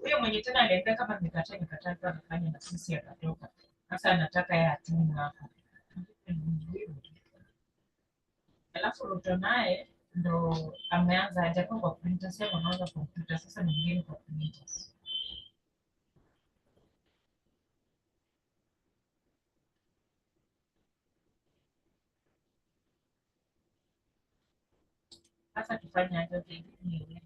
huyo mwenye tena aliambia kama nimekataa tu anafanya na sisi akatoka. Sasa anataka yeye atumu hapa. Alafu Ruto naye ndo ameanza hajakuwa kwa printer, sasa anaanza kompyuta, sasa ni mgeni kwa printers. Sasa tufanye aje ni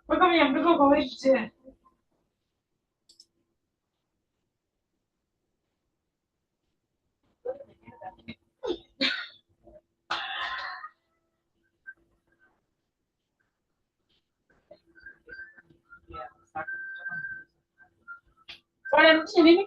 Mpaka mnyambuko kwa wewe. Wanarudisha nini?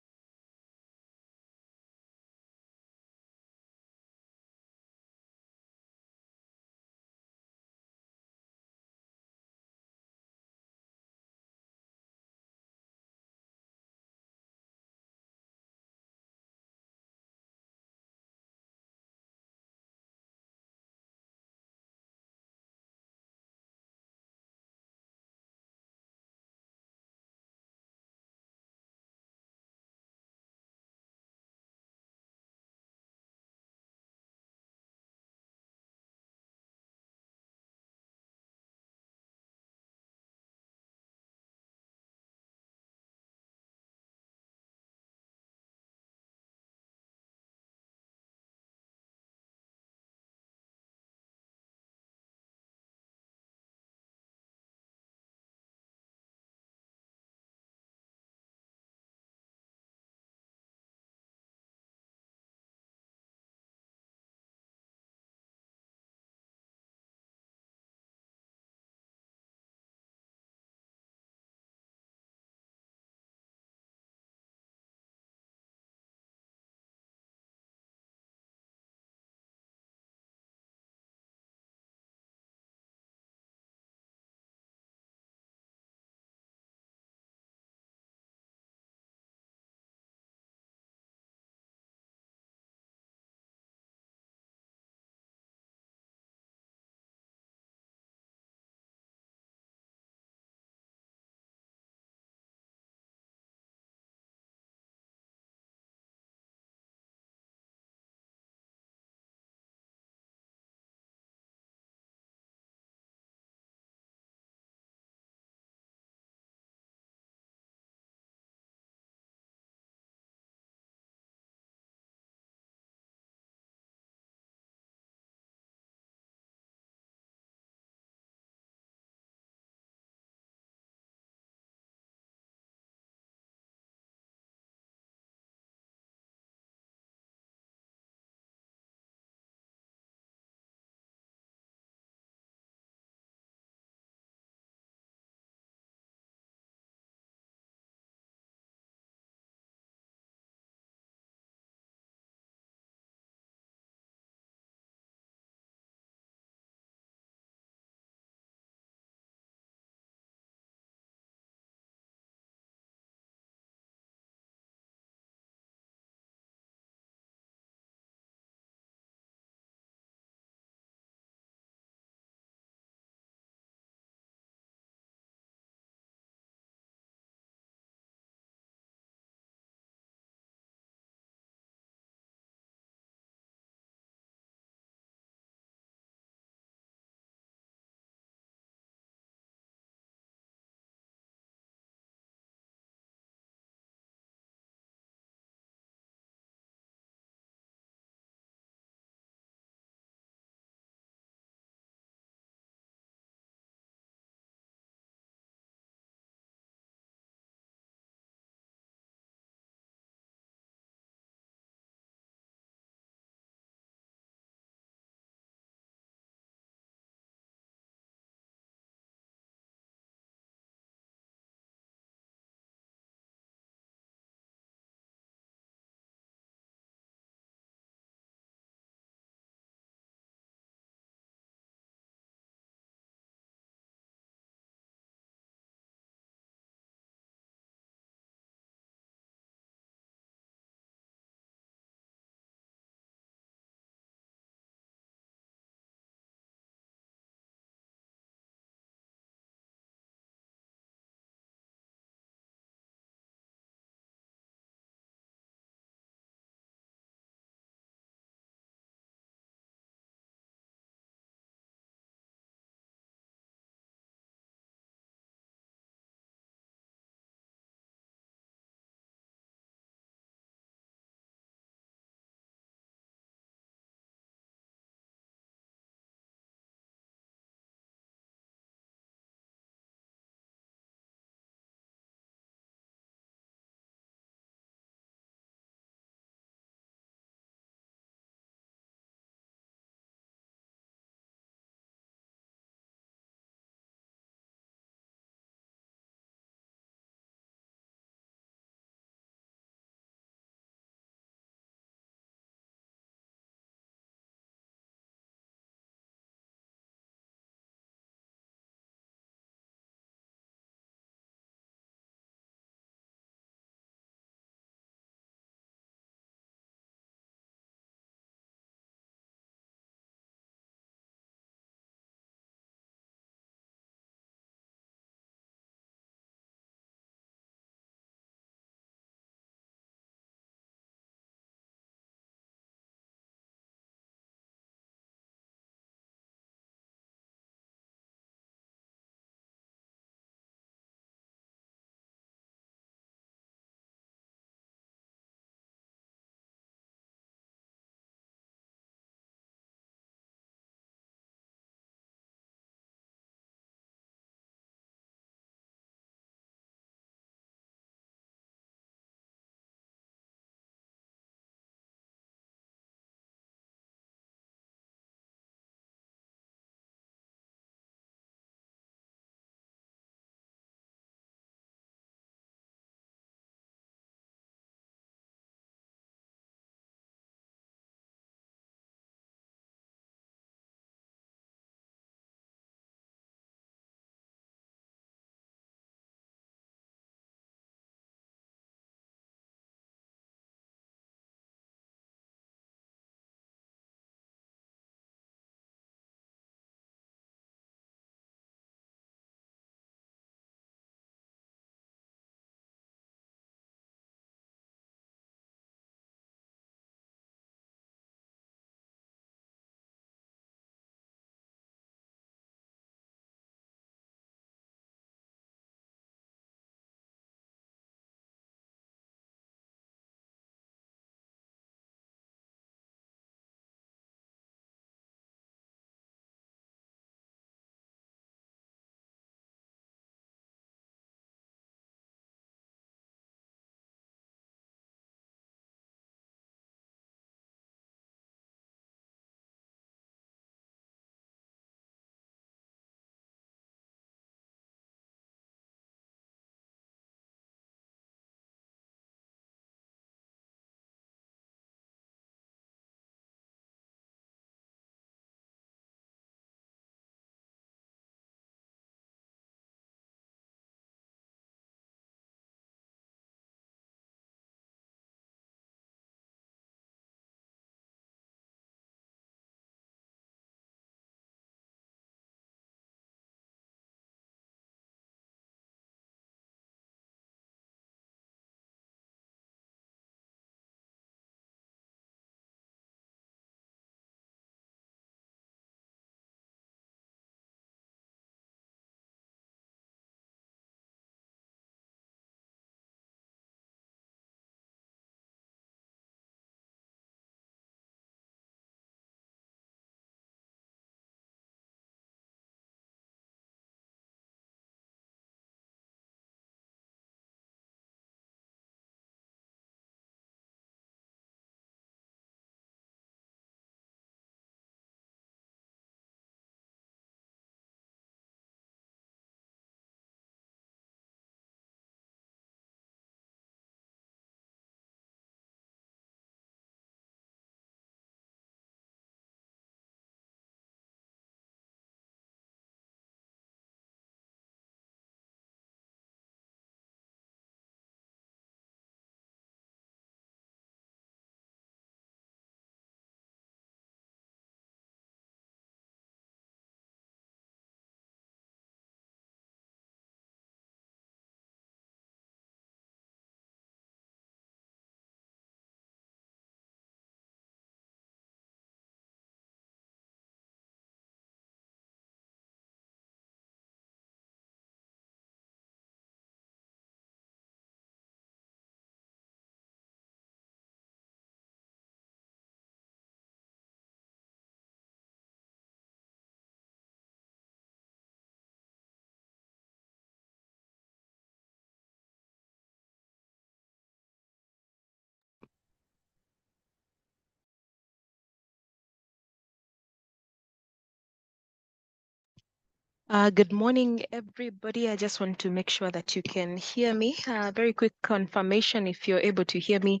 Good morning, everybody. I just want to make sure that you can hear me. Very quick confirmation if you're able to hear me,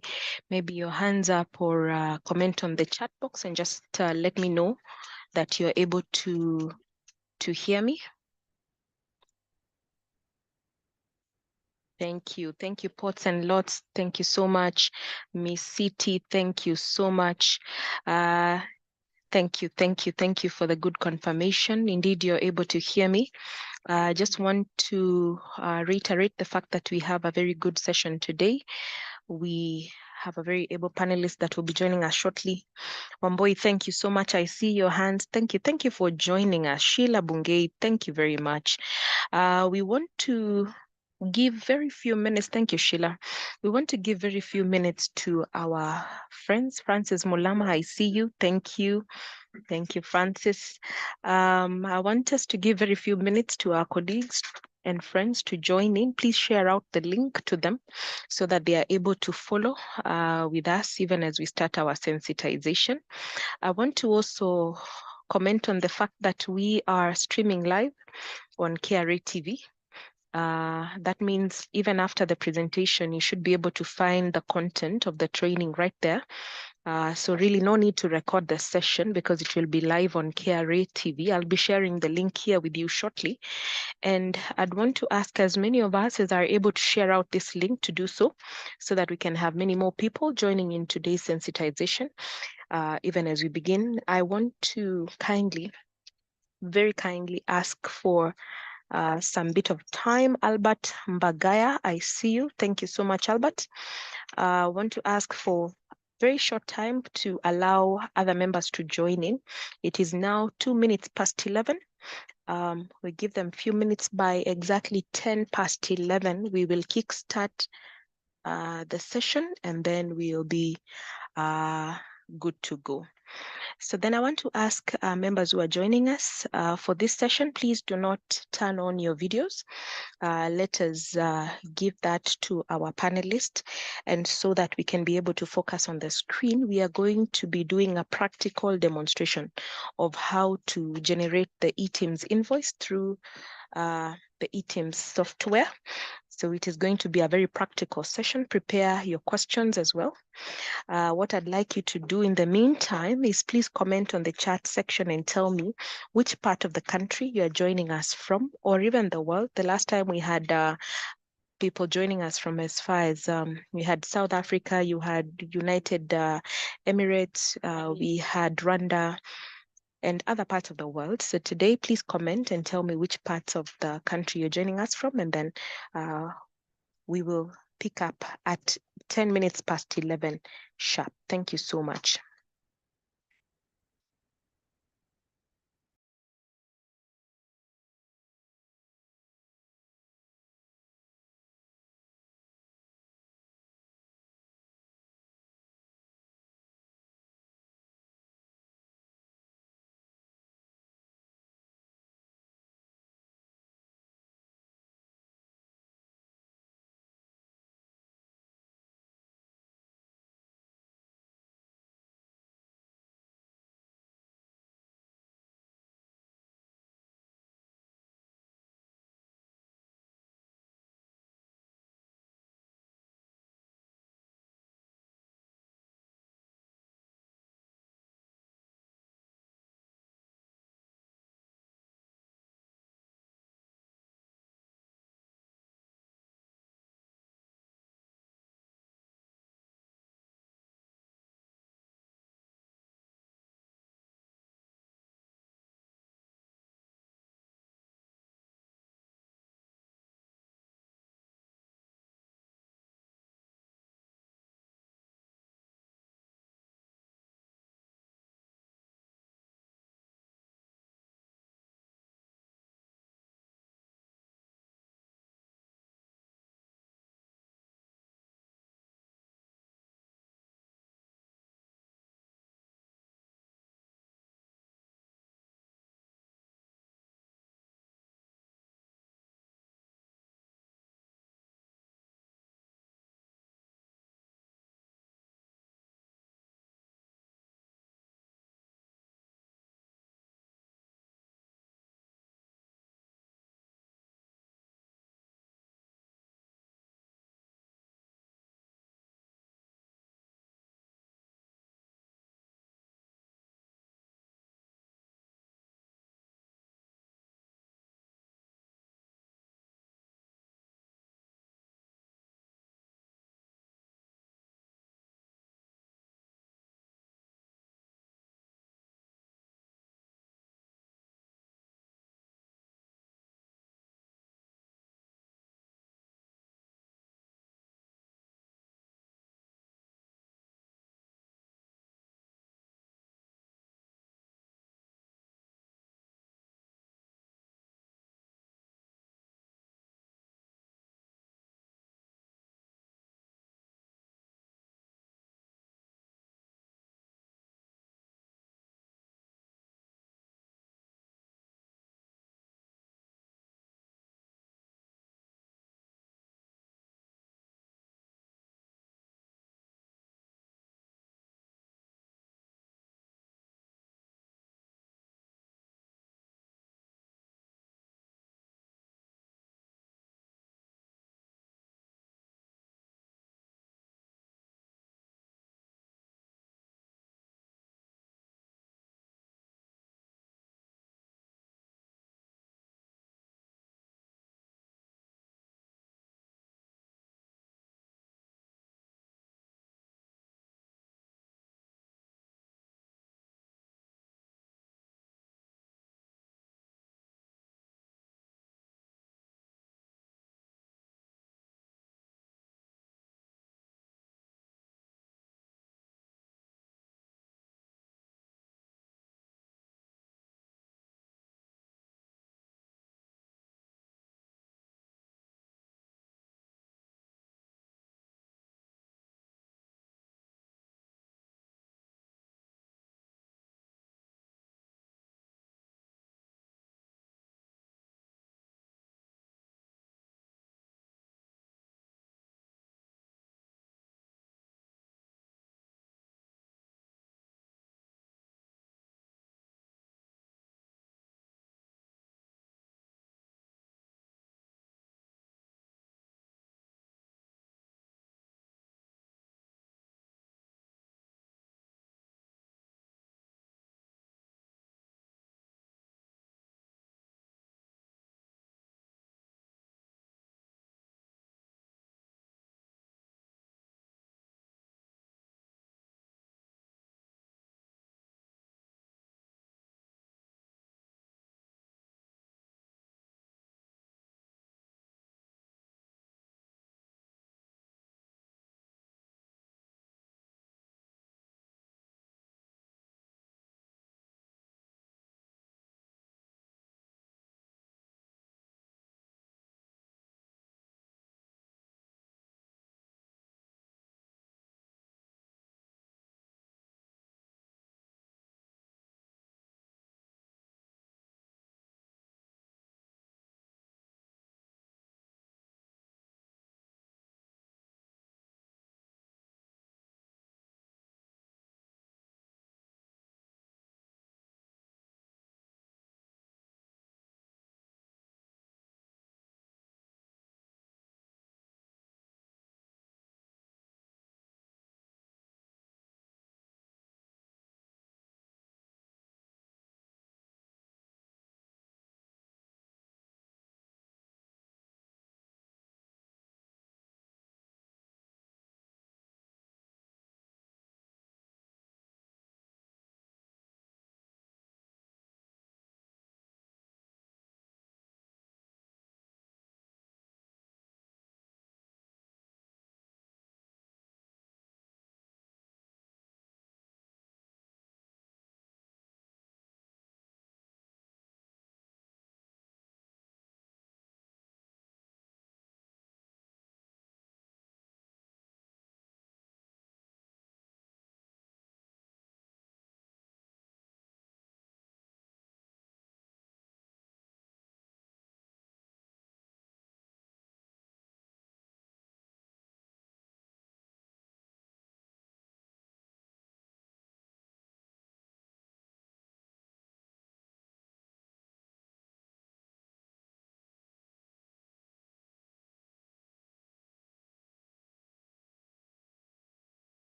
maybe your hands up or comment on the chat box and just let me know that you're able to hear me. Thank you. Thank you, Pots and Lots. Thank you so much. Miss City, thank you so much. Thank you, thank you, thank you for the good confirmation. Indeed, you're able to hear me. I just want to reiterate the fact that we have a very good session today. We have a very able panelist that will be joining us shortly. Wamboi, thank you so much. I see your hands. Thank you. Thank you for joining us. Sheila Bungei, thank you very much. We want to give very few minutes. Thank you, Sheila. We want to give very few minutes to our friends. Francis Mulama, I see you. Thank you. Thank you, Francis. I want us to give very few minutes to our colleagues and friends to join in. Please share out the link to them so that they are able to follow with us even as we start our sensitization. I want to also comment on the fact that we are streaming live on KRA TV. That means even after the presentation, you should be able to find the content of the training right there. So really no need to record the session because it will be live on KRA TV. I'll be sharing the link here with you shortly. And I'd want to ask as many of us as are able to share out this link to do so that we can have many more people joining in today's sensitization. Even as we begin, I want to very kindly ask for some bit of time. Albert Mbagaya, I see you. Thank you so much, Albert. I want to ask for very short time to allow other members to join in. It is now 2 minutes past 11. We give them a few minutes. By exactly 10 past 11, we will kickstart the session and then we'll be good to go. So then I want to ask members who are joining us for this session, please do not turn on your videos. Let us give that to our panelists, and so that we can be able to focus on the screen, we are going to be doing a practical demonstration of how to generate the eTIMS invoice through the eTIMS software. So it is going to be a very practical session. Prepare your questions as well. What I'd like you to do in the meantime is please comment on the chat section and tell me which part of the country you are joining us from, or even the world. The last time we had people joining us from as far as we had South Africa, you had United Emirates, we had Rwanda, and other parts of the world. So today, please comment and tell me which parts of the country you're joining us from, and then we will pick up at 10 minutes past 11 sharp. Thank you so much.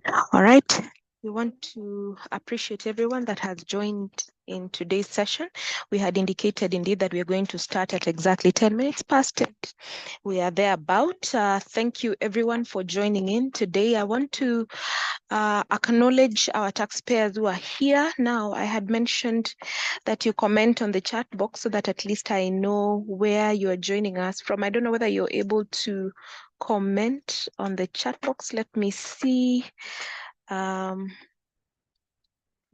All right. We want to appreciate everyone that has joined in today's session. We had indicated indeed that we are going to start at exactly 10 minutes past it. We are there about. Thank you everyone for joining in today. I want to acknowledge our taxpayers who are here. Now, I had mentioned that you comment on the chat box so that at least I know where you are joining us from. I don't know whether you're able to comment on the chat box. Let me see.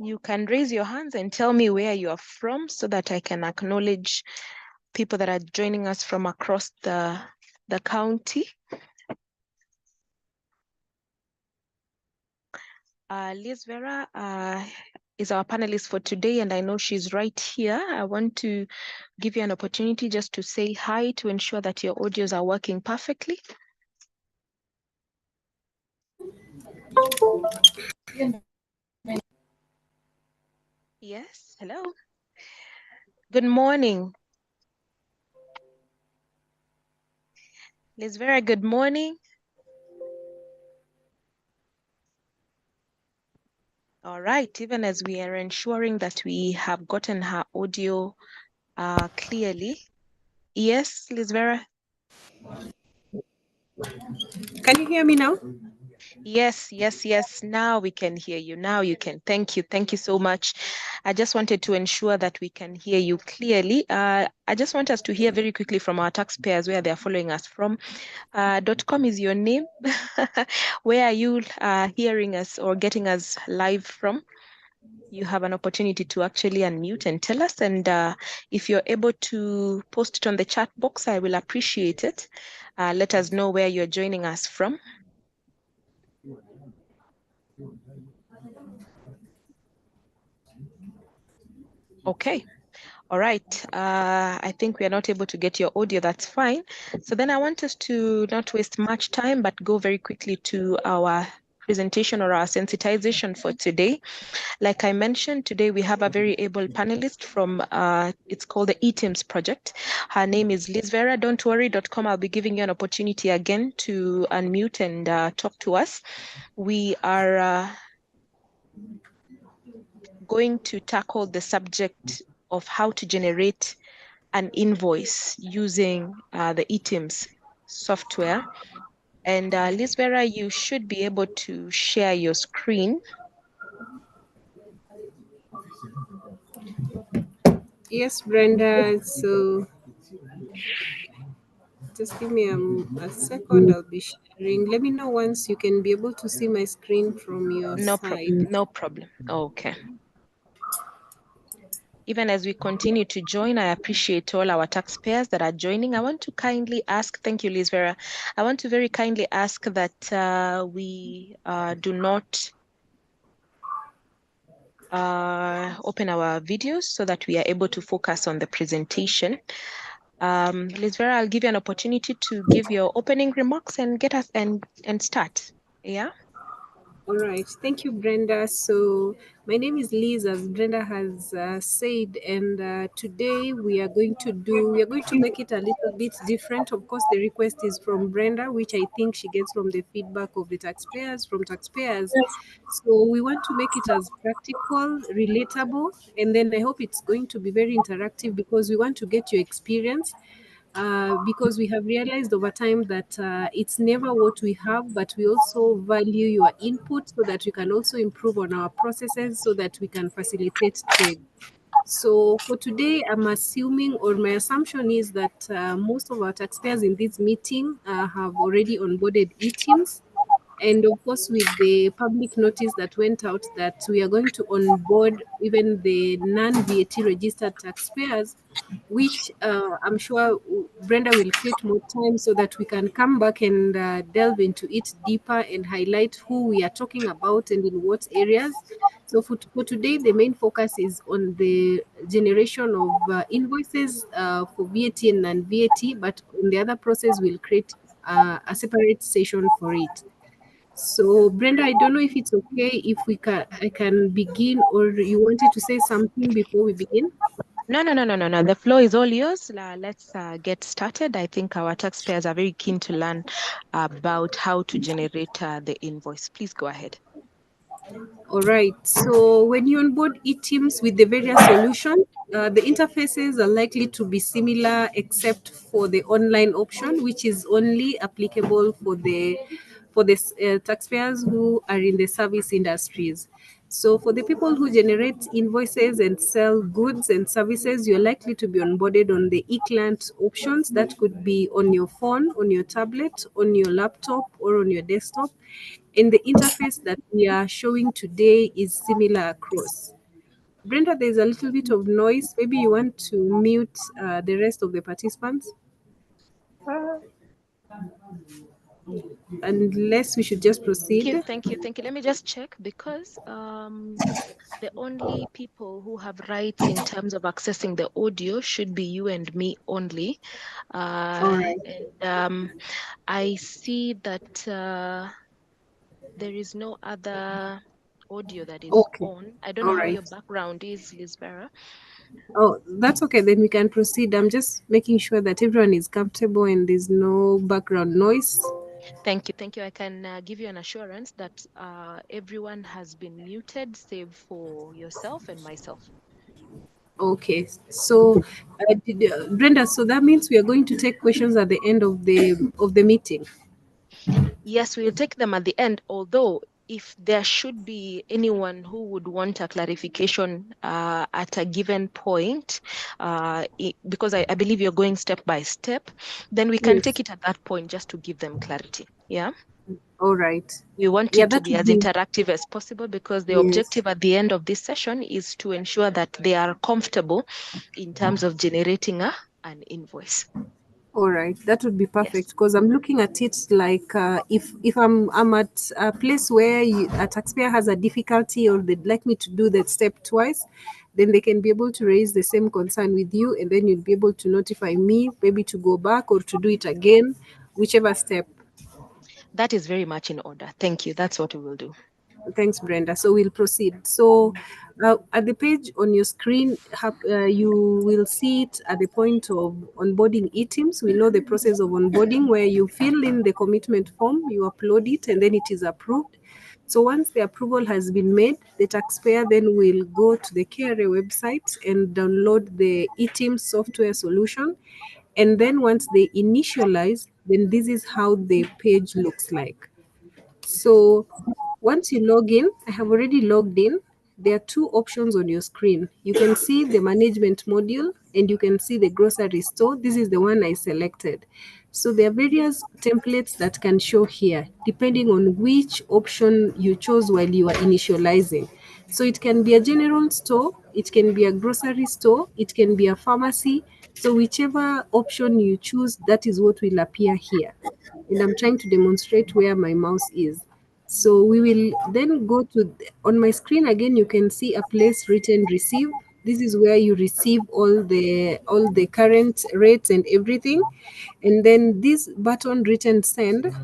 You can raise your hands and tell me where you are from so that I can acknowledge people that are joining us from across the county. Liz Vera is our panelist for today, and I know she's right here. I want to give you an opportunity just to say hi to ensure that your audios are working perfectly. Yes, hello. Good morning. Liz Vera, good morning. All right, even as we are ensuring that we have gotten her audio clearly. Yes, Liz Vera. Can you hear me now? Yes, yes, yes. Now we can hear you. Now you can. Thank you. Thank you so much. I just wanted to ensure that we can hear you clearly. I just want us to hear very quickly from our taxpayers where they're following us from. .com is your name. Where are you hearing us or getting us live from? You have an opportunity to actually unmute and tell us. And if you're able to post it on the chat box, I will appreciate it. Let us know where you're joining us from. Okay. All right. I think we are not able to get your audio. That's fine. So then I want us to not waste much time, but go very quickly to our presentation or our sensitization for today. Like I mentioned, today we have a very able panelist from, it's called the eTIMS project. Her name is Liz Vera. Don't worry, .com. I'll be giving you an opportunity again to unmute and talk to us. We are going to tackle the subject of how to generate an invoice using the eTIMS software. And Liz Vera, you should be able to share your screen. Yes, Brenda. So just give me a second. I'll be sharing. Let me know once you can be able to see my screen from your No side. problem. No problem. Okay. Even as we continue to join, I appreciate all our taxpayers that are joining. I want to kindly ask, thank you, Liz Vera. I want to very kindly ask that we do not open our videos so that we are able to focus on the presentation. Liz Vera, I'll give you an opportunity to give your opening remarks and get us and start. Yeah. All right. Thank you, Brenda. So, my name is Liz, as Brenda has said, and today we are going to make it a little bit different. Of course, the request is from Brenda, which I think she gets from the feedback of the taxpayers. So, we want to make it as practical, relatable, and then I hope it's going to be very interactive because we want to get your experience because we have realized over time that it's never what we have, but we also value your input so that we can also improve on our processes so that we can facilitate trade. So for today, I'm assuming, or my assumption is that most of our taxpayers in this meeting have already onboarded eTIMS. And of course, with the public notice that went out that we are going to onboard even the non-VAT registered taxpayers, which I'm sure Brenda will create more time so that we can come back and delve into it deeper and highlight who we are talking about and in what areas. So for today, the main focus is on the generation of invoices for VAT and non-VAT, but on the other process, we'll create a separate session for it. So Brenda, I don't know if it's okay if I can begin, or you wanted to say something before we begin? No. The floor is all yours. Let's get started. I think our taxpayers are very keen to learn about how to generate the invoice. Please go ahead. All right. So when you onboard eTIMS with the various solutions, the interfaces are likely to be similar except for the online option, which is only applicable for the taxpayers who are in the service industries. So for the people who generate invoices and sell goods and services, you're likely to be onboarded on the e-client options. That could be on your phone, on your tablet, on your laptop, or on your desktop. And the interface that we are showing today is similar across. Brenda, there's a little bit of noise. Maybe you want to mute the rest of the participants. Unless we should just proceed. Thank you. Let me just check because the only people who have rights in terms of accessing the audio should be you and me only. All right. And I see that there is no other audio that is Okay. on. I don't know All how right. your background is, Lisbera. Oh, that's okay. Then we can proceed. I'm just making sure that everyone is comfortable and there's no background noise. Thank you. I can give you an assurance that everyone has been muted, save for yourself and myself. Okay. So, Brenda, so that means we are going to take questions at the end of the meeting. Yes, we'll take them at the end, although if there should be anyone who would want a clarification at a given point, because I believe you're going step by step, then we can Yes. take it at that point just to give them clarity. Yeah. All right. We want Yeah, it to that be would as be. interactive as possible because the Yes. objective at the end of this session is to ensure that they are comfortable in terms of generating an invoice. All right, that would be Yes. perfect because I'm looking at it like if I'm at a place where a taxpayer has a difficulty or they'd like me to do that step twice, then they can be able to raise the same concern with you, and then you'll be able to notify me maybe to go back or to do it again, whichever step. That is very much in order. Thank you. That's what we will do. Thanks, Brenda. So we'll proceed. So at the page on your screen, you will see it at the point of onboarding eTIMS. We know the process of onboarding where you fill in the commitment form, you upload it, and then it is approved. So once the approval has been made, the taxpayer then will go to the KRA website and download the eTIMS software solution. And then once they initialize, then this is how the page looks like. So once you log in, I have already logged in. There are two options on your screen. You can see the management module and you can see the grocery store. This is the one I selected. So there are various templates that can show here depending on which option you chose while you are initializing. So it can be a general store, it can be a grocery store, it can be a pharmacy. So whichever option you choose, that is what will appear here. And I'm trying to demonstrate where my mouse is. So we will then go to, on my screen again, you can see a place written receive. This is where you receive all the current rates and everything. And then this button written send,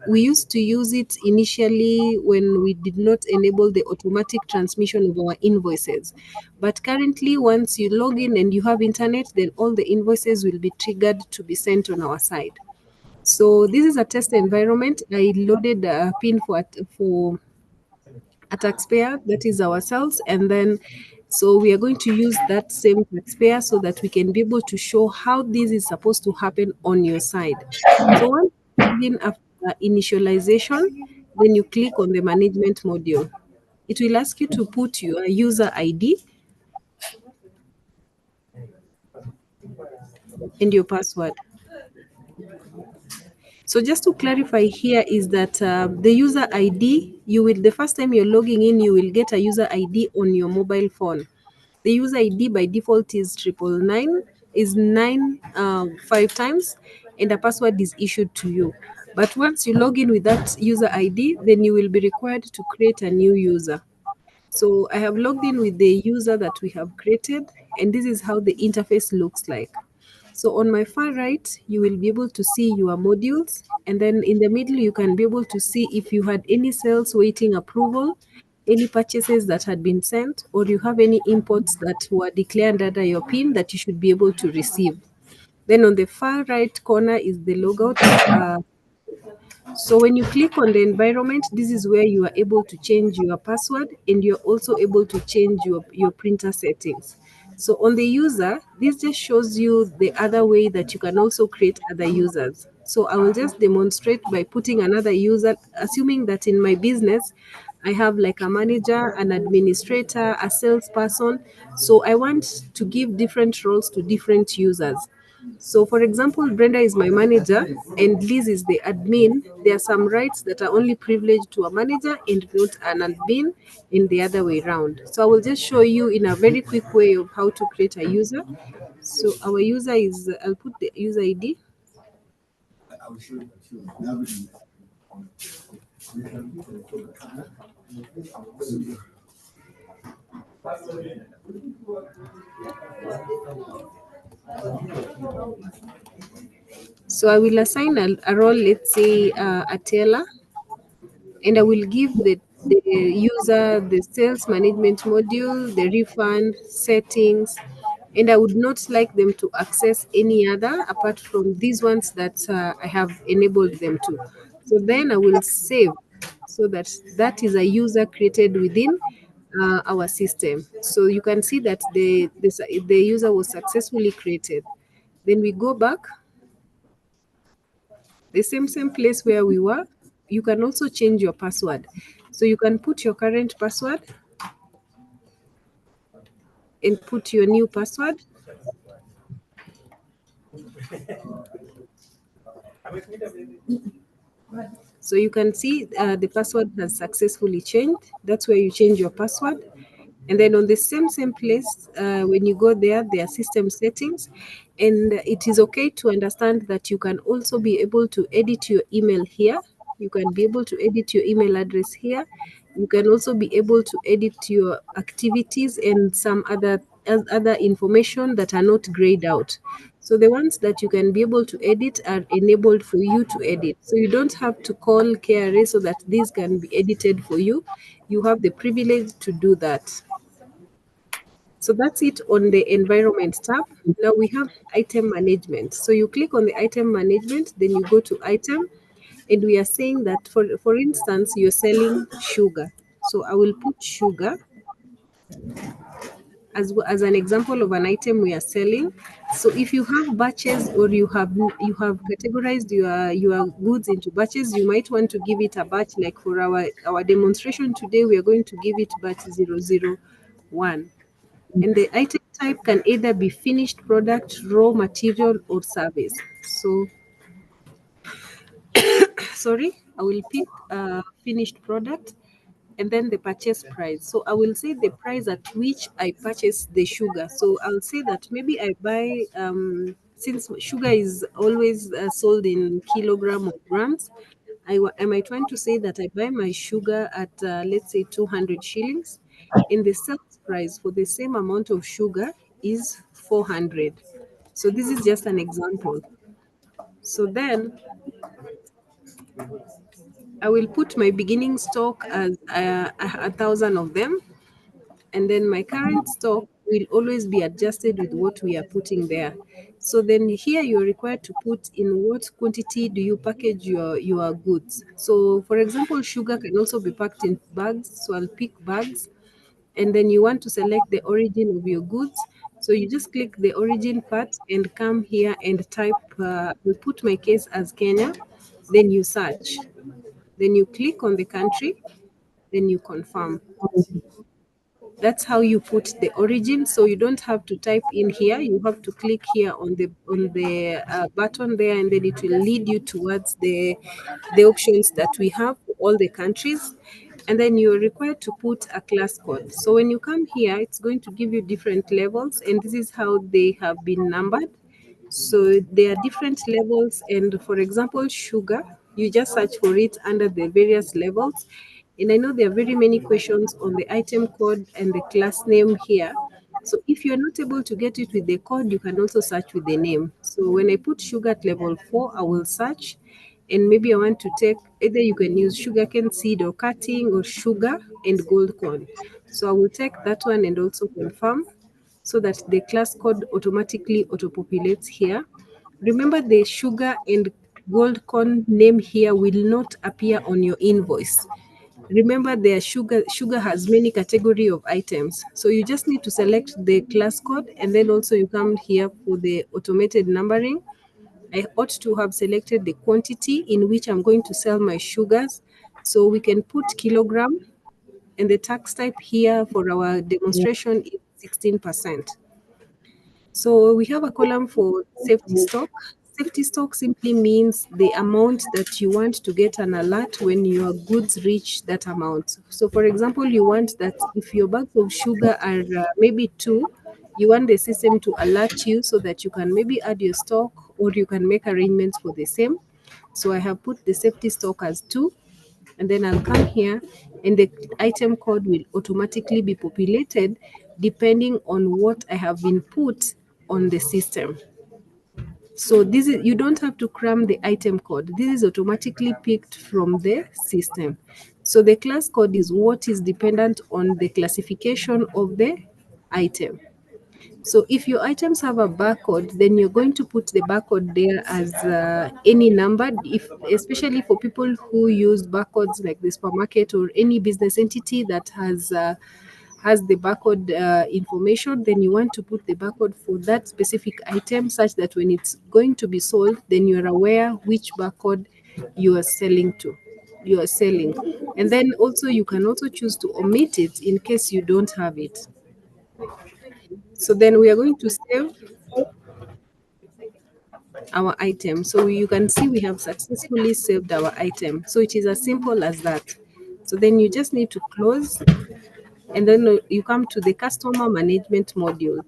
we used to use it initially when we did not enable the automatic transmission of our invoices. But currently, once you log in and you have internet, then all the invoices will be triggered to be sent on our side. So this is a test environment. I loaded a pin for a taxpayer, that is ourselves, and then so we are going to use that same taxpayer so that we can be able to show how this is supposed to happen on your side. So once you begin after initialization, then you click on the management module. It will ask you to put your user ID and your password. So just to clarify here is that the user ID, the first time you're logging in, you will get a user ID on your mobile phone. The user ID by default is 999, is 5 times, and a password is issued to you. But once you log in with that user ID, then you will be required to create a new user. So I have logged in with the user that we have created, and this is how the interface looks like. So on my far right, you will be able to see your modules, and then in the middle, you can be able to see if you had any sales waiting approval, any purchases that had been sent, or you have any imports that were declared under your PIN that you should be able to receive. Then on the far right corner is the logout So when you click on the environment, this is where you are able to change your password, and you're also able to change your printer settings. So on the user, this just shows you the other way that you can also create other users. So I will just demonstrate by putting another user, assuming that in my business, I have like a manager, an administrator, a salesperson. So I want to give different roles to different users. So, for example, Brenda is my manager and Liz is the admin. There are some rights that are only privileged to a manager and not an admin, in the other way around. So, I will just show you in a very quick way of how to create a user. So, our user is, I'll put the user ID. So, I will assign a role, let's say a teller, and I will give the user the sales management module, the refund settings, and I would not like them to access any other apart from these ones that I have enabled them to. So then I will save, so that that is a user created within our system. So you can see that the user was successfully created. Then we go back the same place where we were. You can also change your password. So you can put your current password and put your new password. So you can see the password has successfully changed. That's where you change your password. And then on the same place, when you go there are system settings, and it is okay to understand that you can also be able to edit your email here. You can be able to edit your email address here. You can also be able to edit your activities and some other information that are not grayed out. So the ones that you can be able to edit are enabled for you to edit. So you don't have to call KRA so that these can be edited for you. You have the privilege to do that. So that's it on the environment tab. Now we have item management. So you click on the item management, then you go to item, and we are saying that for instance, you're selling sugar. So I will put sugar as an example of an item we are selling. So if you have batches, or you have categorized your goods into batches, you might want to give it a batch. Like for our demonstration today, we are going to give it batch 001. And the item type can either be finished product, raw material, or service. So, sorry, I will pick finished product, and then the purchase price. So I will say the price at which I purchase the sugar. So I'll say that maybe I buy, since sugar is always sold in kilogram or grams, I might want to say that I buy my sugar at, let's say, 200 shillings, and the sales price for the same amount of sugar is 400. So this is just an example. So then I will put my beginning stock as 1,000 of them, and then my current stock will always be adjusted with what we are putting there. So then here you're required to put in what quantity do you package your goods. So for example, sugar can also be packed in bags. So I'll pick bags, and then you want to select the origin of your goods. So you just click the origin part and come here and type, I'll put my case as Kenya, then you search. Then you click on the country, then you confirm. That's how you put the origin. So you don't have to type in here. You have to click here on the button there, and then it will lead you towards the options that we have for all the countries. And then you're required to put a class code. So when you come here, it's going to give you different levels, and this is how they have been numbered. So there are different levels, and for example, sugar, you just search for it under the various levels. And I know there are very many questions on the item code and the class name here. So if you're not able to get it with the code, you can also search with the name. So when I put sugar at level 4, I will search, and maybe I want to take, either you can use sugarcane seed or cutting, or sugar and gold corn. So I will take that one and also confirm, so that the class code automatically auto-populates here. Remember, the sugar and gold corn name here will not appear on your invoice. Remember, their sugar has many category of items. So you just need to select the class code, and then also you come here for the automated numbering. I ought to have selected the quantity in which I'm going to sell my sugars. So we can put kilogram, and the tax type here for our demonstration is 16%. So we have a column for safety stock. Safety stock simply means the amount that you want to get an alert when your goods reach that amount. So for example, you want that if your bags of sugar are maybe 2, you want the system to alert you so that you can maybe add your stock, or you can make arrangements for the same. So I have put the safety stock as 2, and then I'll come here, and the item code will automatically be populated depending on what I have been put on the system. So this is, you don't have to cram the item code. This is automatically picked from the system. So the class code is what is dependent on the classification of the item. So if your items have a barcode, then you're going to put the barcode there as any number. If especially for people who use barcodes like the supermarket or any business entity that has the barcode information, then you want to put the barcode for that specific item, such that when it's going to be sold, then you are aware which barcode you are selling to. You are selling, and then also you can also choose to omit it in case you don't have it. So then we are going to save our item. So you can see we have successfully saved our item. So it is as simple as that. So then you just need to close, and then you come to the customer management module.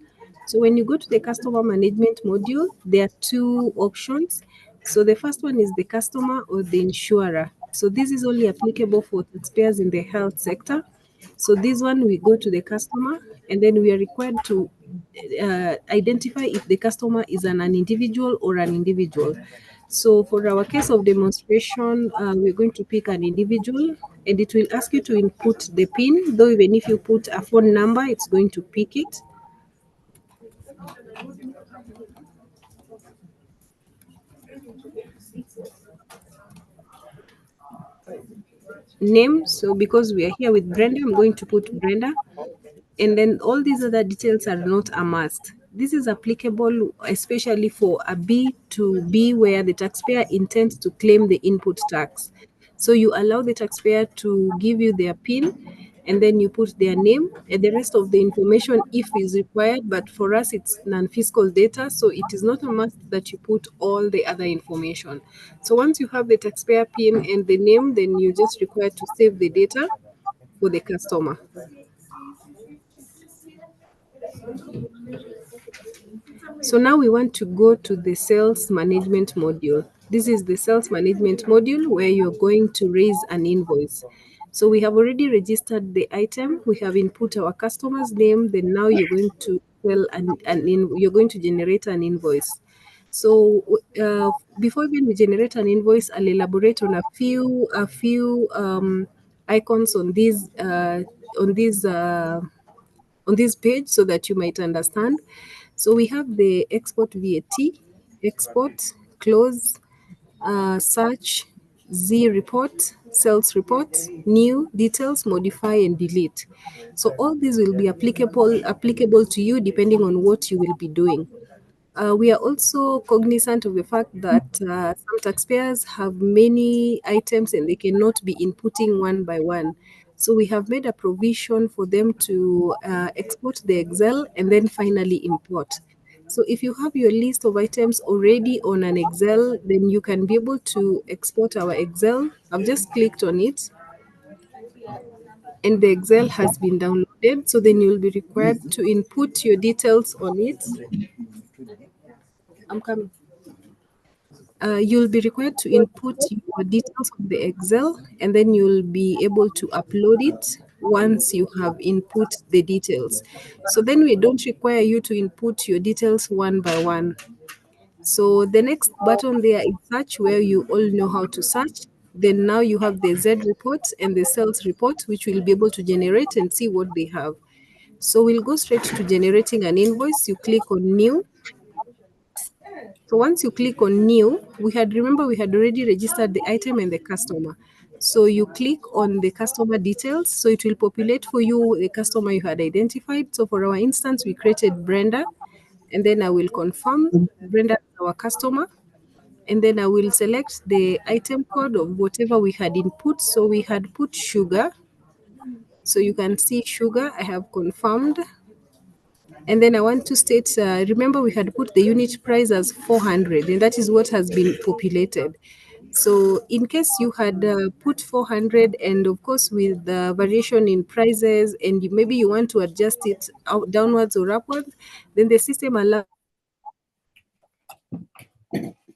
So when you go to the customer management module, there are 2 options. So the first one is the customer or the insurer. So this is only applicable for taxpayers in the health sector. So this one, we go to the customer, and then we are required to identify if the customer is an individual or an individual. So for our case of demonstration, we're going to pick an individual, and it will ask you to input the PIN, though even if you put a phone number, it's going to pick it. Name, so because we are here with Brenda, I'm going to put Brenda. And then all these other details are not a must. This is applicable especially for a B2B where the taxpayer intends to claim the input tax. So you allow the taxpayer to give you their PIN, and then you put their name and the rest of the information if is required. But for us, it's non-fiscal data, so it is not a must that you put all the other information. So once you have the taxpayer PIN and the name, then you just require to save the data for the customer. So now we want to go to the sales management module. This is the sales management module where you're going to raise an invoice. So we have already registered the item. We have input our customer's name. Then now you're going to you're going to generate an invoice. So before even we generate an invoice, I'll elaborate on a few icons on this page so that you might understand. So we have the export VAT, export, close, search, Z report, sales report, new, details, modify, and delete. So all these will be applicable to you depending on what you will be doing. We are also cognizant of the fact that some taxpayers have many items and they cannot be inputting one by one. So we have made a provision for them to export the Excel and then finally import. So if you have your list of items already on an Excel, then you can be able to export our Excel. I've just clicked on it, and the Excel has been downloaded. So then you'll be required to input your details on it. I'm coming. You'll be required to input your details of the Excel, and then you'll be able to upload it once you have input the details. So then we don't require you to input your details one by one. So the next button there is search, where you all know how to search. Then now you have the Z report and the sales report, which will be able to generate and see what they have. So we'll go straight to generating an invoice. You click on new. So once you click on new, remember we had already registered the item and the customer. So you click on the customer details, so it will populate for you the customer you had identified. So for our instance, we created Brenda, and then I will confirm Brenda is our customer, and then I will select the item code of whatever we had input. So we had put sugar. So you can see sugar, I have confirmed. And then I want to state, remember we had put the unit price as 400, and that is what has been populated. So in case you had put 400, and of course with the variation in prices, and maybe you want to adjust it out, downwards or upwards, then the system allows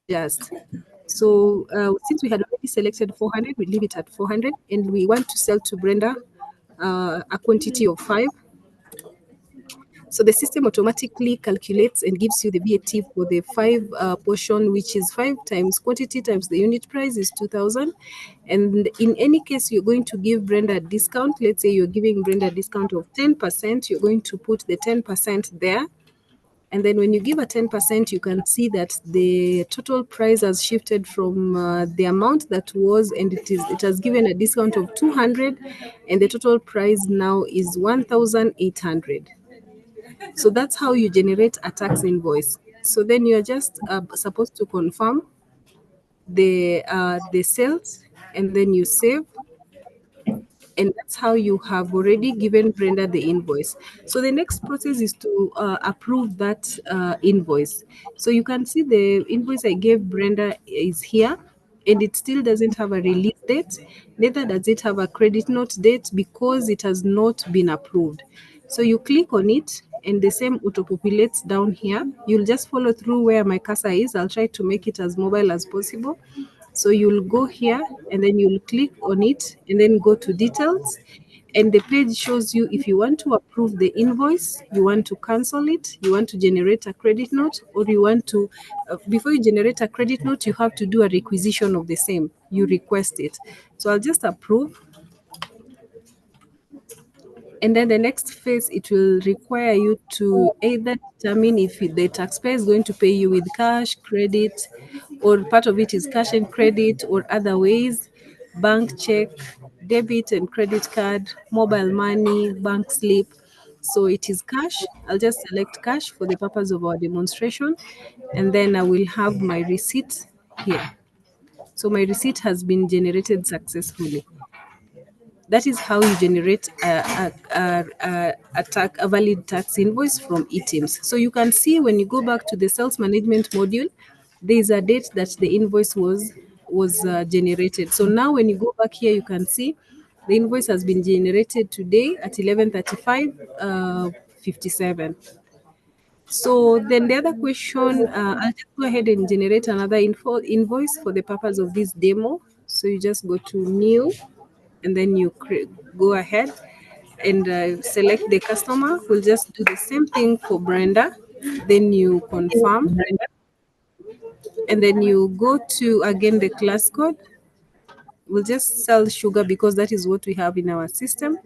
just. So since we had already selected 400, we leave it at 400, and we want to sell to Brenda a quantity of 5. So the system automatically calculates and gives you the VAT for the 5 portion, which is 5 times quantity times the unit price is 2,000. And in any case, you're going to give Brenda a discount. Let's say you're giving Brenda a discount of 10%. You're going to put the 10% there. And then when you give a 10%, you can see that the total price has shifted from the amount that was, and it has given a discount of 200, and the total price now is 1,800. So that's how you generate a tax invoice. So then you're just supposed to confirm the sales, and then you save, and that's how you have already given Brenda the invoice. So the next process is to approve that invoice. So you can see the invoice I gave Brenda is here, and it still doesn't have a release date, neither does it have a credit note date because it has not been approved. So you click on it, and the same auto populates down here. You'll just follow through where my cursor is. I'll try to make it as mobile as possible. So you'll go here, and then you'll click on it, and then go to details, and the page shows you if you want to approve the invoice, you want to cancel it, you want to generate a credit note, or you want to before you generate a credit note, you have to do a requisition of the same. You request it. So I'll just approve, and then the next phase, it will require you to either determine if the taxpayer is going to pay you with cash, credit, or part of it is cash and credit, or other ways, bank check, debit and credit card, mobile money, bank slip. So it is cash. I'll just select cash for the purpose of our demonstration, and then I will have my receipt here. So my receipt has been generated successfully. That is how you generate a valid tax invoice from eTIMS. So you can see when you go back to the sales management module, there is a date that the invoice was generated. So now when you go back here, you can see the invoice has been generated today at 11:35, 57. So then the other question, I'll just go ahead and generate another invoice for the purpose of this demo. So you just go to new, and then you go ahead and select the customer. We'll just do the same thing for Brenda. Then you confirm, and then you go to again the class code. We'll just sell sugar because that is what we have in our system.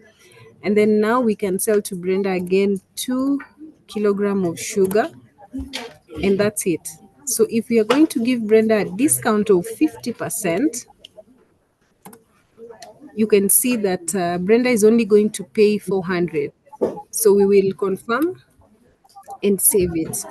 And then now we can sell to Brenda again 2 kilograms of sugar, and that's it. So if we are going to give Brenda a discount of 50%, you can see that Brenda is only going to pay 400. So we will confirm and save it.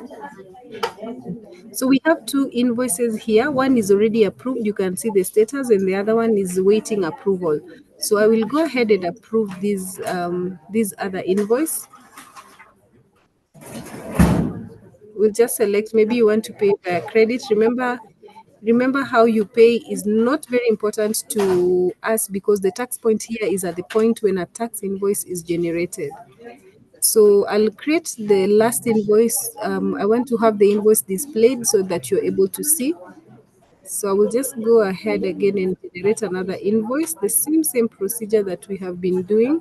So we have 2 invoices here. One is already approved. You can see the status, and the other one is waiting approval. So I will go ahead and approve this other invoice. We'll just select, maybe you want to pay by credit. Remember how you pay is not very important to us because the tax point here is at the point when a tax invoice is generated. So I'll create the last invoice. I want to have the invoice displayed so that you're able to see. So I will just go ahead again and generate another invoice, the same procedure that we have been doing.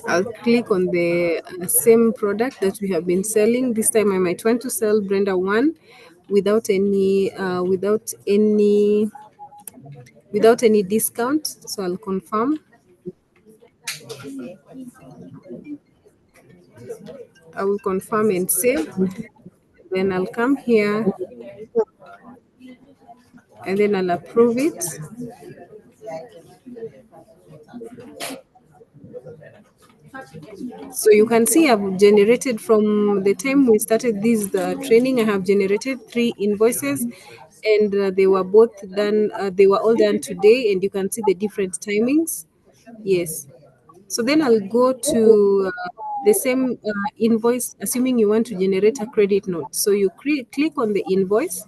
I'll click on the same product that we have been selling. This time I might want to sell Brenda 1 without any discount. So I'll confirm. I will confirm and save. Then I'll come here and then I'll approve it. So you can see I've generated from the time we started this training, I have generated 3 invoices and they were both done, they were all done today, and you can see the different timings. Yes. So then I'll go to the same invoice, assuming you want to generate a credit note. So you click on the invoice,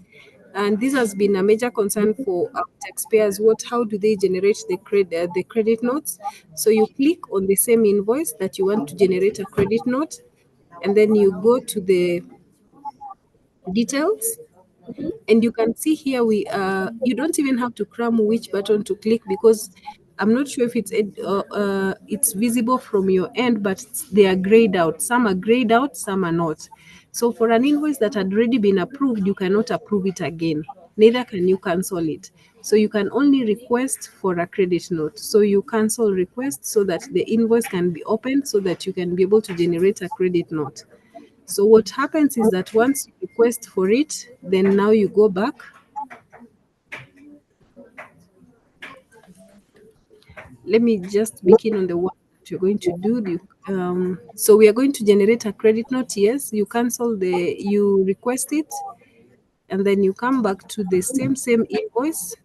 and this has been a major concern for taxpayers. How do they generate the credit notes? So you click on the same invoice that you want to generate a credit note, and then you go to the details, and you can see here you don't even have to cram which button to click, because I'm not sure if it's visible from your end, but they are grayed out. Some are grayed out, some are not. So for an invoice that had already been approved, you cannot approve it again. Neither can you cancel it. So you can only request for a credit note. So you cancel request so that the invoice can be opened, so that you can be able to generate a credit note. So what happens is that once you request for it, then now you go back. Let me just begin on the one that you're going to do. So we are going to generate a credit note. Yes, you request it, and then you come back to the same invoice,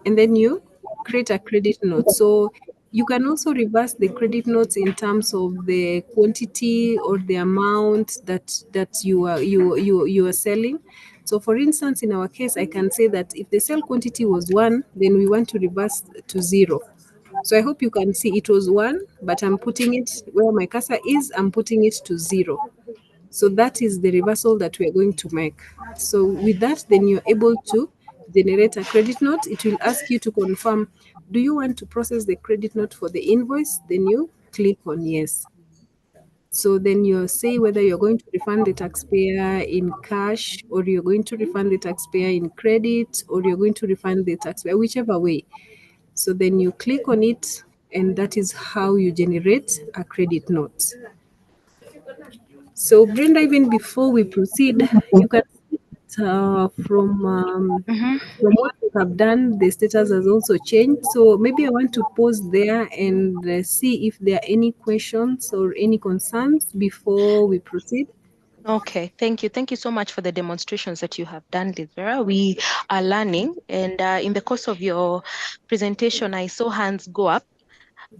and then you create a credit note. So you can also reverse the credit notes in terms of the quantity or the amount that you are selling. So for instance, in our case, I can say that if the sale quantity was 1, then we want to reverse to 0. So I hope you can see it was 1, but I'm putting it where my cursor is, I'm putting it to 0. So that is the reversal that we are going to make. So with that, then you're able to generate a credit note. It will ask you to confirm, do you want to process the credit note for the invoice? Then you click on yes. So then you say whether you're going to refund the taxpayer in cash, or you're going to refund the taxpayer in credit, or you're going to refund the taxpayer, whichever way. So then you click on it, and that is how you generate a credit note. So Brenda, even before we proceed, you can see that, from what we have done, the status has also changed. So maybe I want to pause there and see if there are any questions or any concerns before we proceed. Okay, thank you. Thank you so much for the demonstrations that you have done, Lizera. We are learning, and in the course of your presentation, I saw hands go up.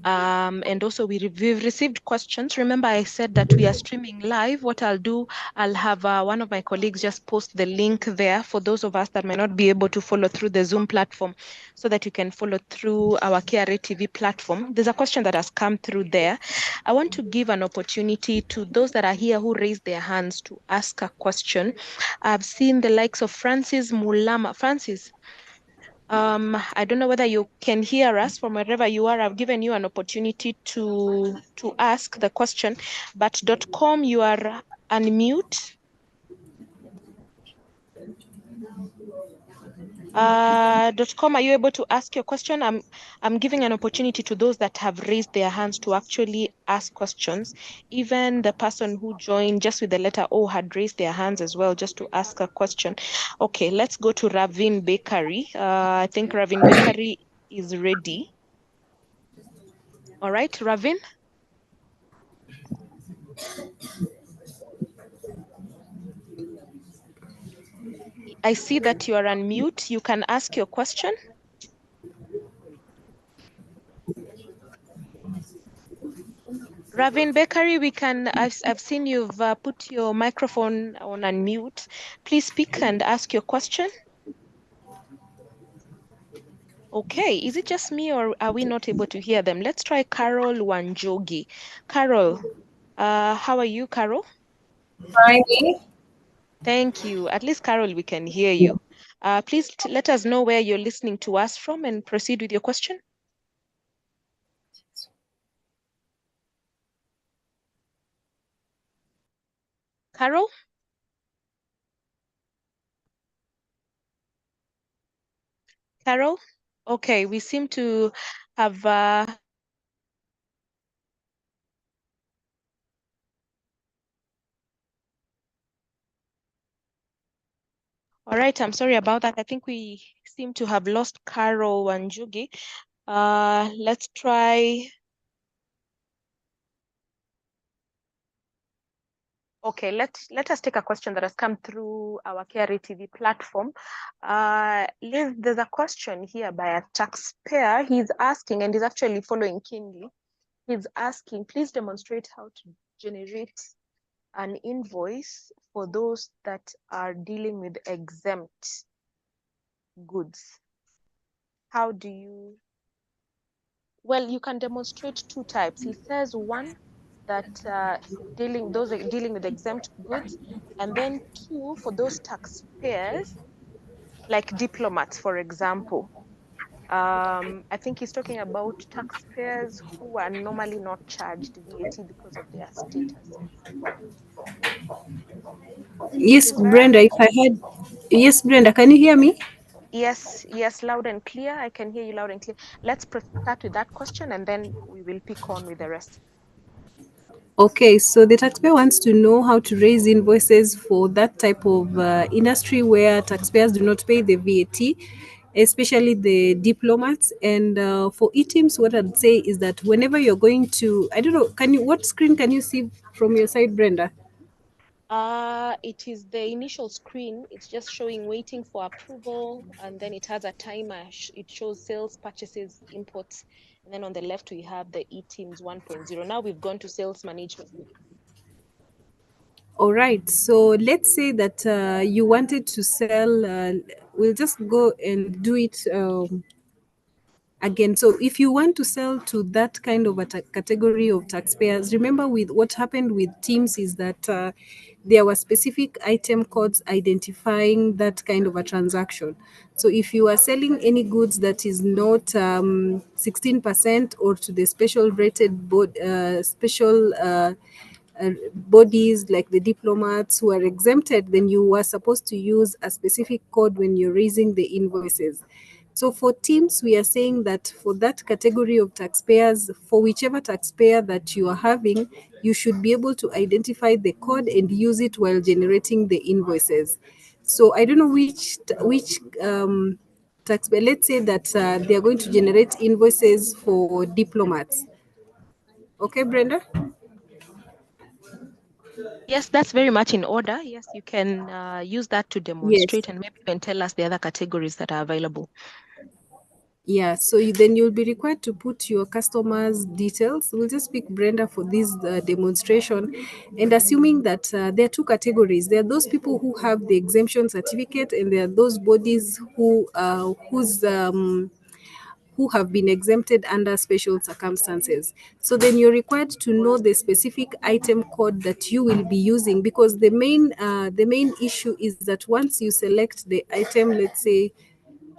And also we've received questions. Remember, I said that we are streaming live. What I'll do, I'll have one of my colleagues just post the link there for those of us that might not be able to follow through the Zoom platform, so that you can follow through our KRA TV platform. There's a question that has come through there. I want to give an opportunity to those that are here who raised their hands to ask a question. I've seen the likes of Francis Mulama. Francis, I don't know whether you can hear us from wherever you are. I've given you an opportunity to ask the question, but .com, you are unmute. .com, are you able to ask your question? I'm giving an opportunity to those that have raised their hands to actually ask questions. Even the person who joined just with the letter O had raised their hands as well, just to ask a question. Okay, let's go to Ravin Bakery. I think Ravin Bakery is ready. All right, Ravin. I see that you are on mute. You can ask your question. Ravin Bakery, I've seen you've put your microphone on unmute. Please speak and ask your question. Okay, is it just me, or are we not able to hear them? Let's try Carol Wanjogi. Carol, how are you, Carol? Fine. Thank you. At least, Carol, we can hear you. Please let us know where you're listening to us from and proceed with your question. Carol? Carol? Okay, we seem to have all right, I'm sorry about that. I think we seem to have lost Carol Wanjugi. Let's try. Okay, let us take a question that has come through our KRA TV platform. Liz, there's a question here by a taxpayer. He's asking, and he's actually following keenly. He's asking, please demonstrate how to generate an invoice for those that are dealing with exempt goods. How do you? Well, you can demonstrate two types. He says one that those are dealing with exempt goods, and then two for those taxpayers, like diplomats, for example. I think he's talking about taxpayers who are normally not charged VAT because of their status. Yes, Is that? Brenda, if I had, yes, Brenda, can you hear me? Yes, yes, loud and clear. I can hear you loud and clear. Let's start with that question and then we will pick on with the rest. Okay, so the taxpayer wants to know how to raise invoices for that type of industry where taxpayers do not pay the VAT, especially the diplomats. And for eTIMS, what I'd say is that whenever you're going to, I don't know, what screen can you see from your side, Brenda? It is the initial screen. It's just showing waiting for approval, and then it has a timer. It shows sales, purchases, imports, and then on the left we have the eTIMS 1.0. Now we've gone to sales management. All right. So let's say that you wanted to sell. We'll just go and do it again. So if you want to sell to that kind of a category of taxpayers, remember with what happened with teams is that there were specific item codes identifying that kind of a transaction. So if you are selling any goods that is not 16% or to the special rated special bodies like the diplomats who are exempted, then you are supposed to use a specific code when you're raising the invoices. So for teams, we are saying that for that category of taxpayers, for whichever taxpayer that you are having, you should be able to identify the code and use it while generating the invoices. So I don't know which taxpayer. Let's say that they are going to generate invoices for diplomats. Okay, Brenda. Yes, that's very much in order. Yes, you can use that to Yes. demonstrate and maybe even tell us the other categories that are available. Yeah, so then you'll be required to put your customers' details. We'll just pick Brenda for this demonstration. And assuming that there are two categories, there are those people who have the exemption certificate, and there are those bodies who have been exempted under special circumstances. So then you're required to know the specific item code that you will be using, because the main issue is that once you select the item, let's say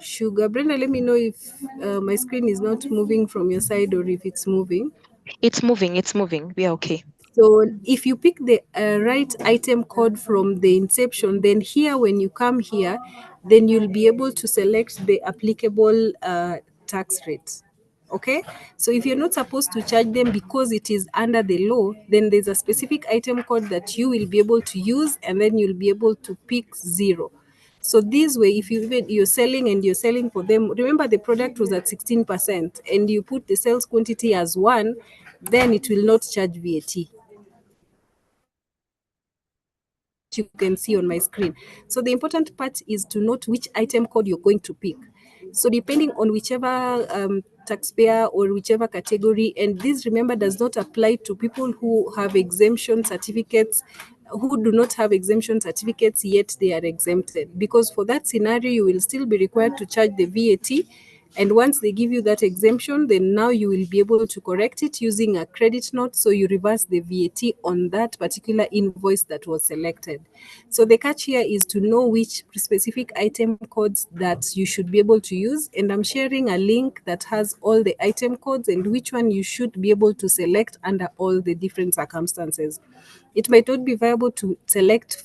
sugar. Brenda, let me know if my screen is not moving from your side or if it's moving. It's moving, it's moving. We are okay. So if you pick the right item code from the inception, then here when you come here, then you'll be able to select the applicable tax rates. Okay, so if you're not supposed to charge them because it is under the law, then there's a specific item code that you will be able to use, and then you'll be able to pick 0. So this way, if you're selling and you're selling for them, remember the product was at 16%, and you put the sales quantity as 1, then it will not charge VAT. You can see on my screen. So the important part is to note which item code you're going to pick. So depending on whichever taxpayer or whichever category, and this, remember, does not apply to people who have exemption certificates, who do not have exemption certificates yet they are exempted, because for that scenario you will still be required to charge the VAT. And once they give you that exemption, then now you will be able to correct it using a credit note. So you reverse the VAT on that particular invoice that was selected. So the catch here is to know which specific item codes that you should be able to use. And I'm sharing a link that has all the item codes and which one you should be able to select under all the different circumstances. It might not be viable to select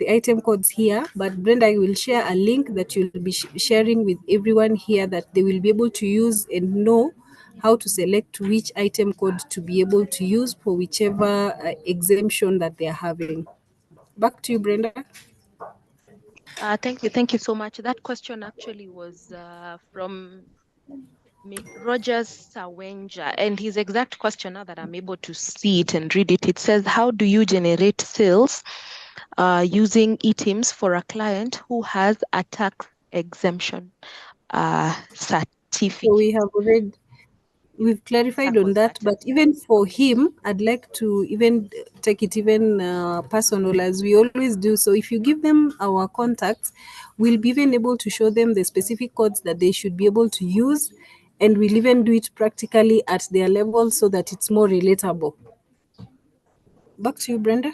the item codes here, but Brenda will share a link that you'll be sharing with everyone here that they will be able to use and know how to select which item code to be able to use for whichever exemption that they are having. Back to you, Brenda. Thank you so much. That question actually was from Rogers Sawenja, and his exact question, now that I'm able to see it and read it, it says, how do you generate sales using eTIMS for a client who has a tax exemption So certificate? we have already we've clarified on Circles that, that. but even for him, I'd like to even take it even personal, as we always do. So if you give them our contacts, we'll be even able to show them the specific codes that they should be able to use, and we'll even do it practically at their level so that it's more relatable. Back to you, Brenda.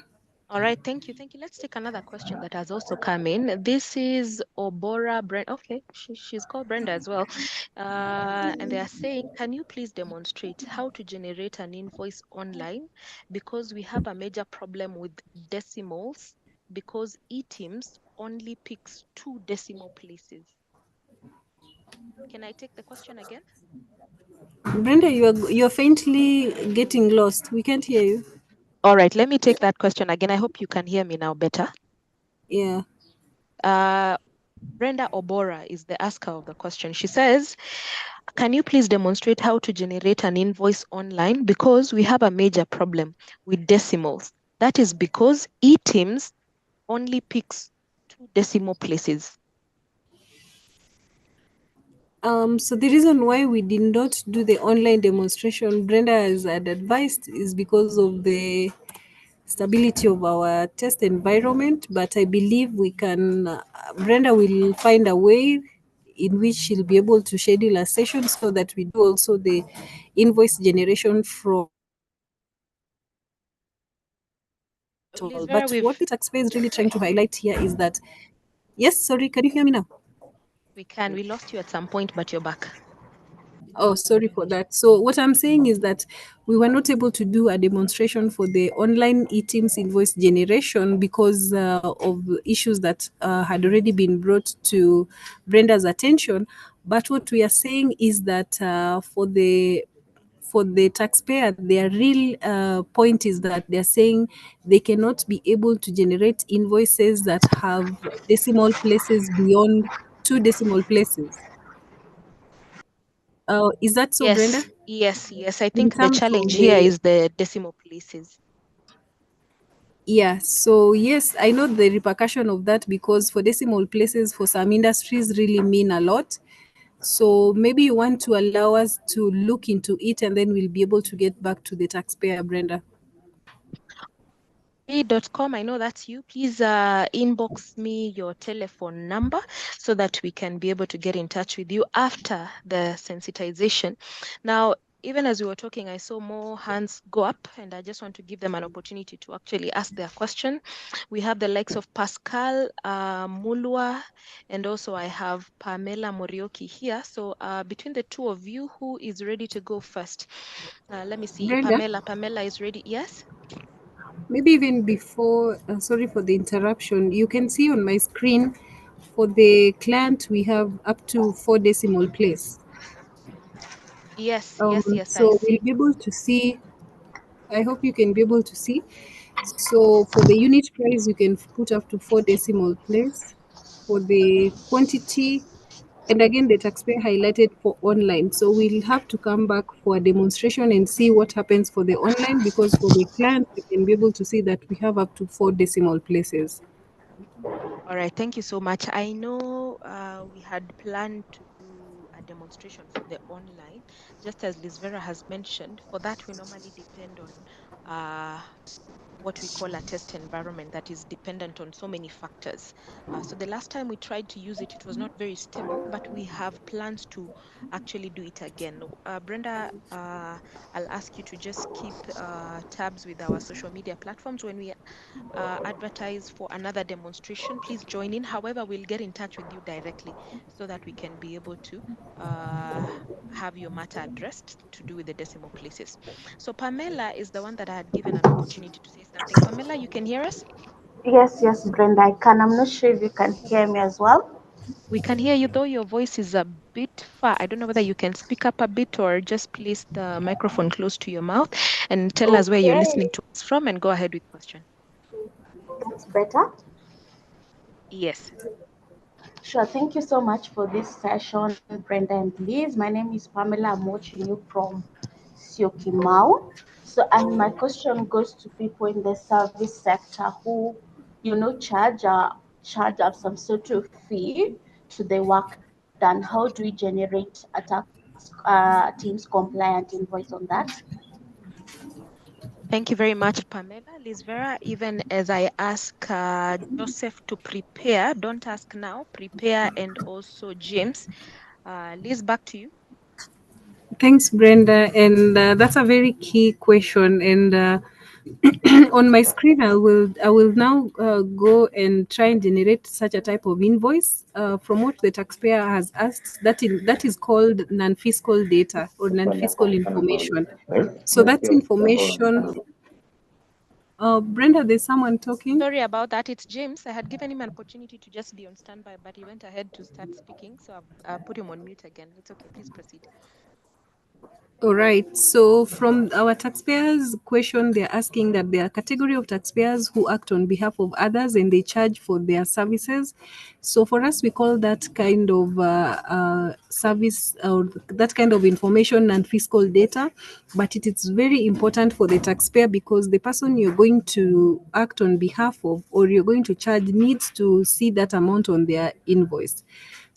All right, thank you. Thank you. Let's take another question that has also come in. This is Obora Brenda. Okay, she's called Brenda as well. And they are saying, can you please demonstrate how to generate an invoice online? Because we have a major problem with decimals, because eTIMS only picks 2 decimal places. Can I take the question again? Brenda, you're faintly getting lost. We can't hear you. All right, let me take that question again. I hope you can hear me now better. Yeah. Brenda Obora is the asker of the question. She says, can you please demonstrate how to generate an invoice online? Because we have a major problem with decimals. That is because eTIMS only picks 2 decimal places. So the reason why we did not do the online demonstration, Brenda has had advised, is because of the stability of our test environment. But I believe we can, Brenda will find a way in which she'll be able to schedule a session so that we do also the invoice generation from. Lizvera, But what the taxpayer is really trying to highlight here is that, yes, sorry, can you hear me now? we lost you at some point, but you're back. Oh, sorry for that. So what I'm saying is that we were not able to do a demonstration for the online eTIMS invoice generation because of issues that had already been brought to Brenda's attention. But what we are saying is that for the taxpayer, their real point is that they're saying they cannot be able to generate invoices that have decimal places beyond 2 decimal places. Is that so, Brenda? Yes. I In think the terms challenge of here the is the decimal places. Yeah, so yes, I know the repercussion of that because for decimal places for some industries really mean a lot. So maybe you want to allow us to look into it and then we'll be able to get back to the taxpayer, Brenda. .com, I know that's you. Please inbox me your telephone number so that we can be able to get in touch with you after the sensitization. Now, even as we were talking, I saw more hands go up, and I just want to give them an opportunity to actually ask their question. We have the likes of Pascal Mulwa, and also I have Pamela Morioki here. So between the two of you, who is ready to go first? Let me see. Brenda, Pamela is ready. Yes? maybe even before, sorry for the interruption, you can see on my screen for the client we have up to 4 decimal place. Yes, I So we'll see. be able to see. I hope you can be able to see. So for the unit price, you can put up to 4 decimal place. For the quantity, and again, the taxpayer highlighted for online. So we'll have to come back for a demonstration and see what happens for the online because for the client, we can be able to see that we have up to 4 decimal places. All right, thank you so much. I know we had planned to do a demonstration for the online, just as Lizvera has mentioned. For that, we normally depend on uh, what we call a test environment that is dependent on so many factors. So the last time we tried to use it, it was not very stable, but we have plans to actually do it again. Brenda, I'll ask you to just keep tabs with our social media platforms. When we advertise for another demonstration, please join in. However, we'll get in touch with you directly so that we can be able to have your matter addressed to do with the decimal places. So Pamela is the one that I had given an opportunity to say something. Pamela, you can hear us? Yes, Brenda, I can. I'm not sure if you can hear me as well. We can hear you, though your voice is a bit far. I don't know whether you can speak up a bit or just place the microphone close to your mouth and tell us where you're listening Okay, to us from and go ahead with question. that's better. Yes. Sure. Thank you so much for this session, Brenda and Liz. My name is Pamela. I'm watching you from Syokimau. So, and my question goes to people in the service sector who, charge up some sort of fee to the work done. How do we generate a tax Teams compliant invoice on that? Thank you very much, Pamela. Liz Vera, even as I ask Joseph to prepare, don't ask now, prepare, and also James. Liz, back to you. Thanks, Brenda. And that's a very key question. And on my screen, I will now go and try and generate such a type of invoice from what the taxpayer has asked. That is called non-fiscal data or non-fiscal information. So that's information. Brenda, there's someone talking. Sorry about that. It's James. I had given him an opportunity to just be on standby, but he went ahead to start speaking. So I've put him on mute again. It's okay. Please proceed. All right. So, from our taxpayers' question, they're asking that there are a category of taxpayers who act on behalf of others and they charge for their services. So, for us, we call that kind of service or that kind of information and fiscal data. But it is very important for the taxpayer because the person you're going to act on behalf of or you're going to charge needs to see that amount on their invoice.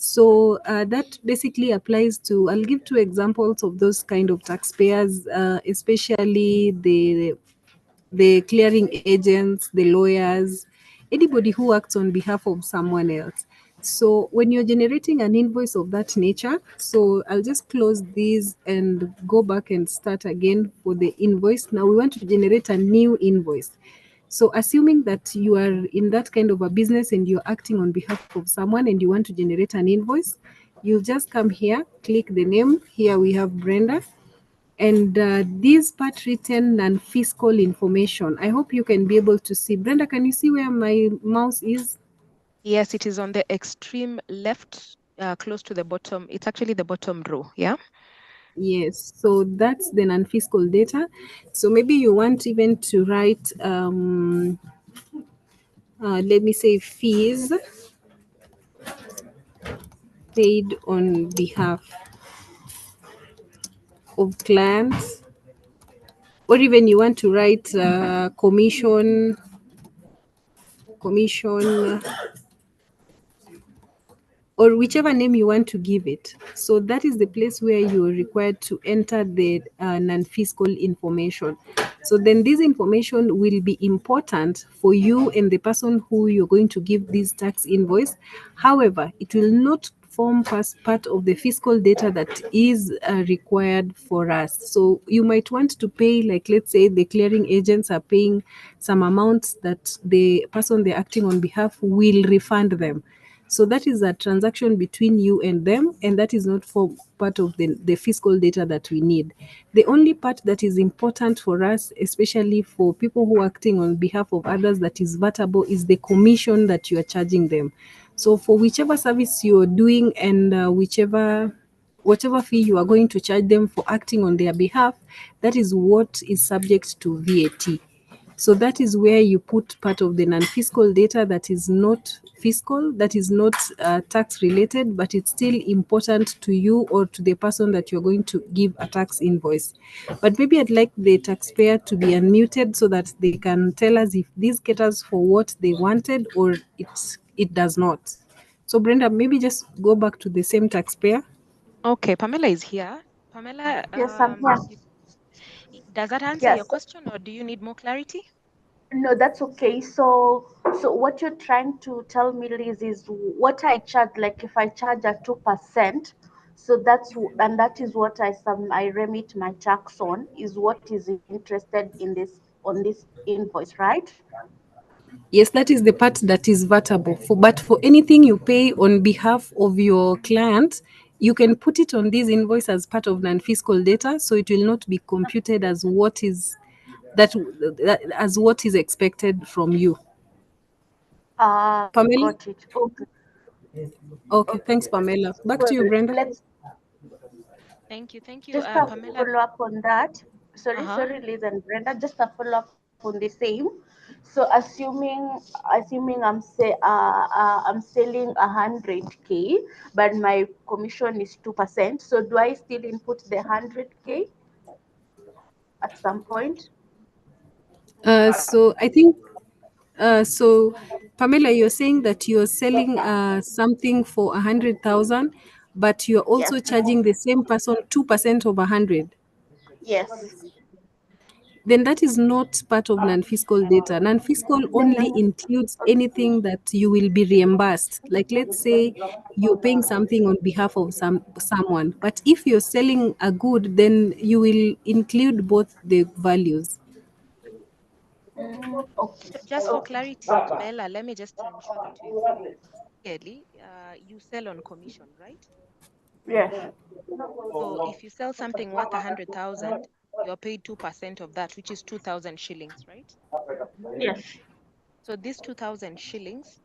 So that basically applies to, I'll give two examples of those kind of taxpayers, especially the clearing agents, the lawyers, anybody who acts on behalf of someone else. So when you're generating an invoice of that nature, so I'll just close these and go back and start again for the invoice. Now we want to generate a new invoice. So, assuming that you are in that kind of a business and you're acting on behalf of someone and you want to generate an invoice, you just come here, click the name. Here we have Brenda. And this part written and fiscal information. I hope you can be able to see. Brenda, can you see where my mouse is? Yes, it is on the extreme left, close to the bottom. It's actually the bottom row. Yeah. Yes, so that's the non-fiscal data. So maybe you want even to write, let me say, fees paid on behalf of clients, or even you want to write commission, or whichever name you want to give it. So that is the place where you are required to enter the non-fiscal information. So then this information will be important for you and the person who you're going to give this tax invoice. However, it will not form as part of the fiscal data that is required for us. So you might want to pay, like let's say the clearing agents are paying some amounts that the person they're acting on behalf will refund them. So that is a transaction between you and them, and that is not for part of the fiscal data that we need. The only part that is important for us, especially for people who are acting on behalf of others, that is vatable, is the commission that you are charging them. So for whichever service you are doing and whatever fee you are going to charge them for acting on their behalf, that is what is subject to VAT. So that is where you put part of the non-fiscal data that is not fiscal, that is not tax related, but it's still important to you or to the person that you're going to give a tax invoice. But maybe I'd like the taxpayer to be unmuted so that they can tell us if this caters for what they wanted or it does not. So Brenda, maybe just go back to the same taxpayer. Okay, Pamela is here. Pamela, Yes, I'm here. does that answer your Yes. question or do you need more clarity? No, that's okay. So what you're trying to tell me, Liz, is what I charge. Like if I charge at 2%, so and that is what I remit my tax on is what is interested in this invoice, right? Yes, that is the part that is vatable. But for anything you pay on behalf of your client, you can put it on this invoice as part of non-fiscal data, so it will not be computed as what is expected from you. Pamela? Got it. Okay. Okay, Okay. thanks, Pamela. Back to So you, Brenda. let's Thank you. Thank you, just a Pamela. follow up on that. Sorry, Uh-huh. sorry, Liz and Brenda. Just a follow up on the same. So assuming I'm selling 100K, but my commission is 2%. So do I still input the 100K at some point? So I think so Pamela, you're saying that you're selling something for 100,000, but you're Yes. also charging the same person 2% of 100. Yes. Then that is not part of non-fiscal data. Non-fiscal only Then includes anything that you will be reimbursed. Like let's say you're paying something on behalf of someone, but if you're selling a good, then you will include both the values. okay. So just for Okay. clarity, Pamela, let me just ensure that we clearly, you sell on commission, right? Yes. So if you sell something worth 100,000, you're paid 2% of that, which is 2,000 shillings, right? Yes. So this 2,000 shillings,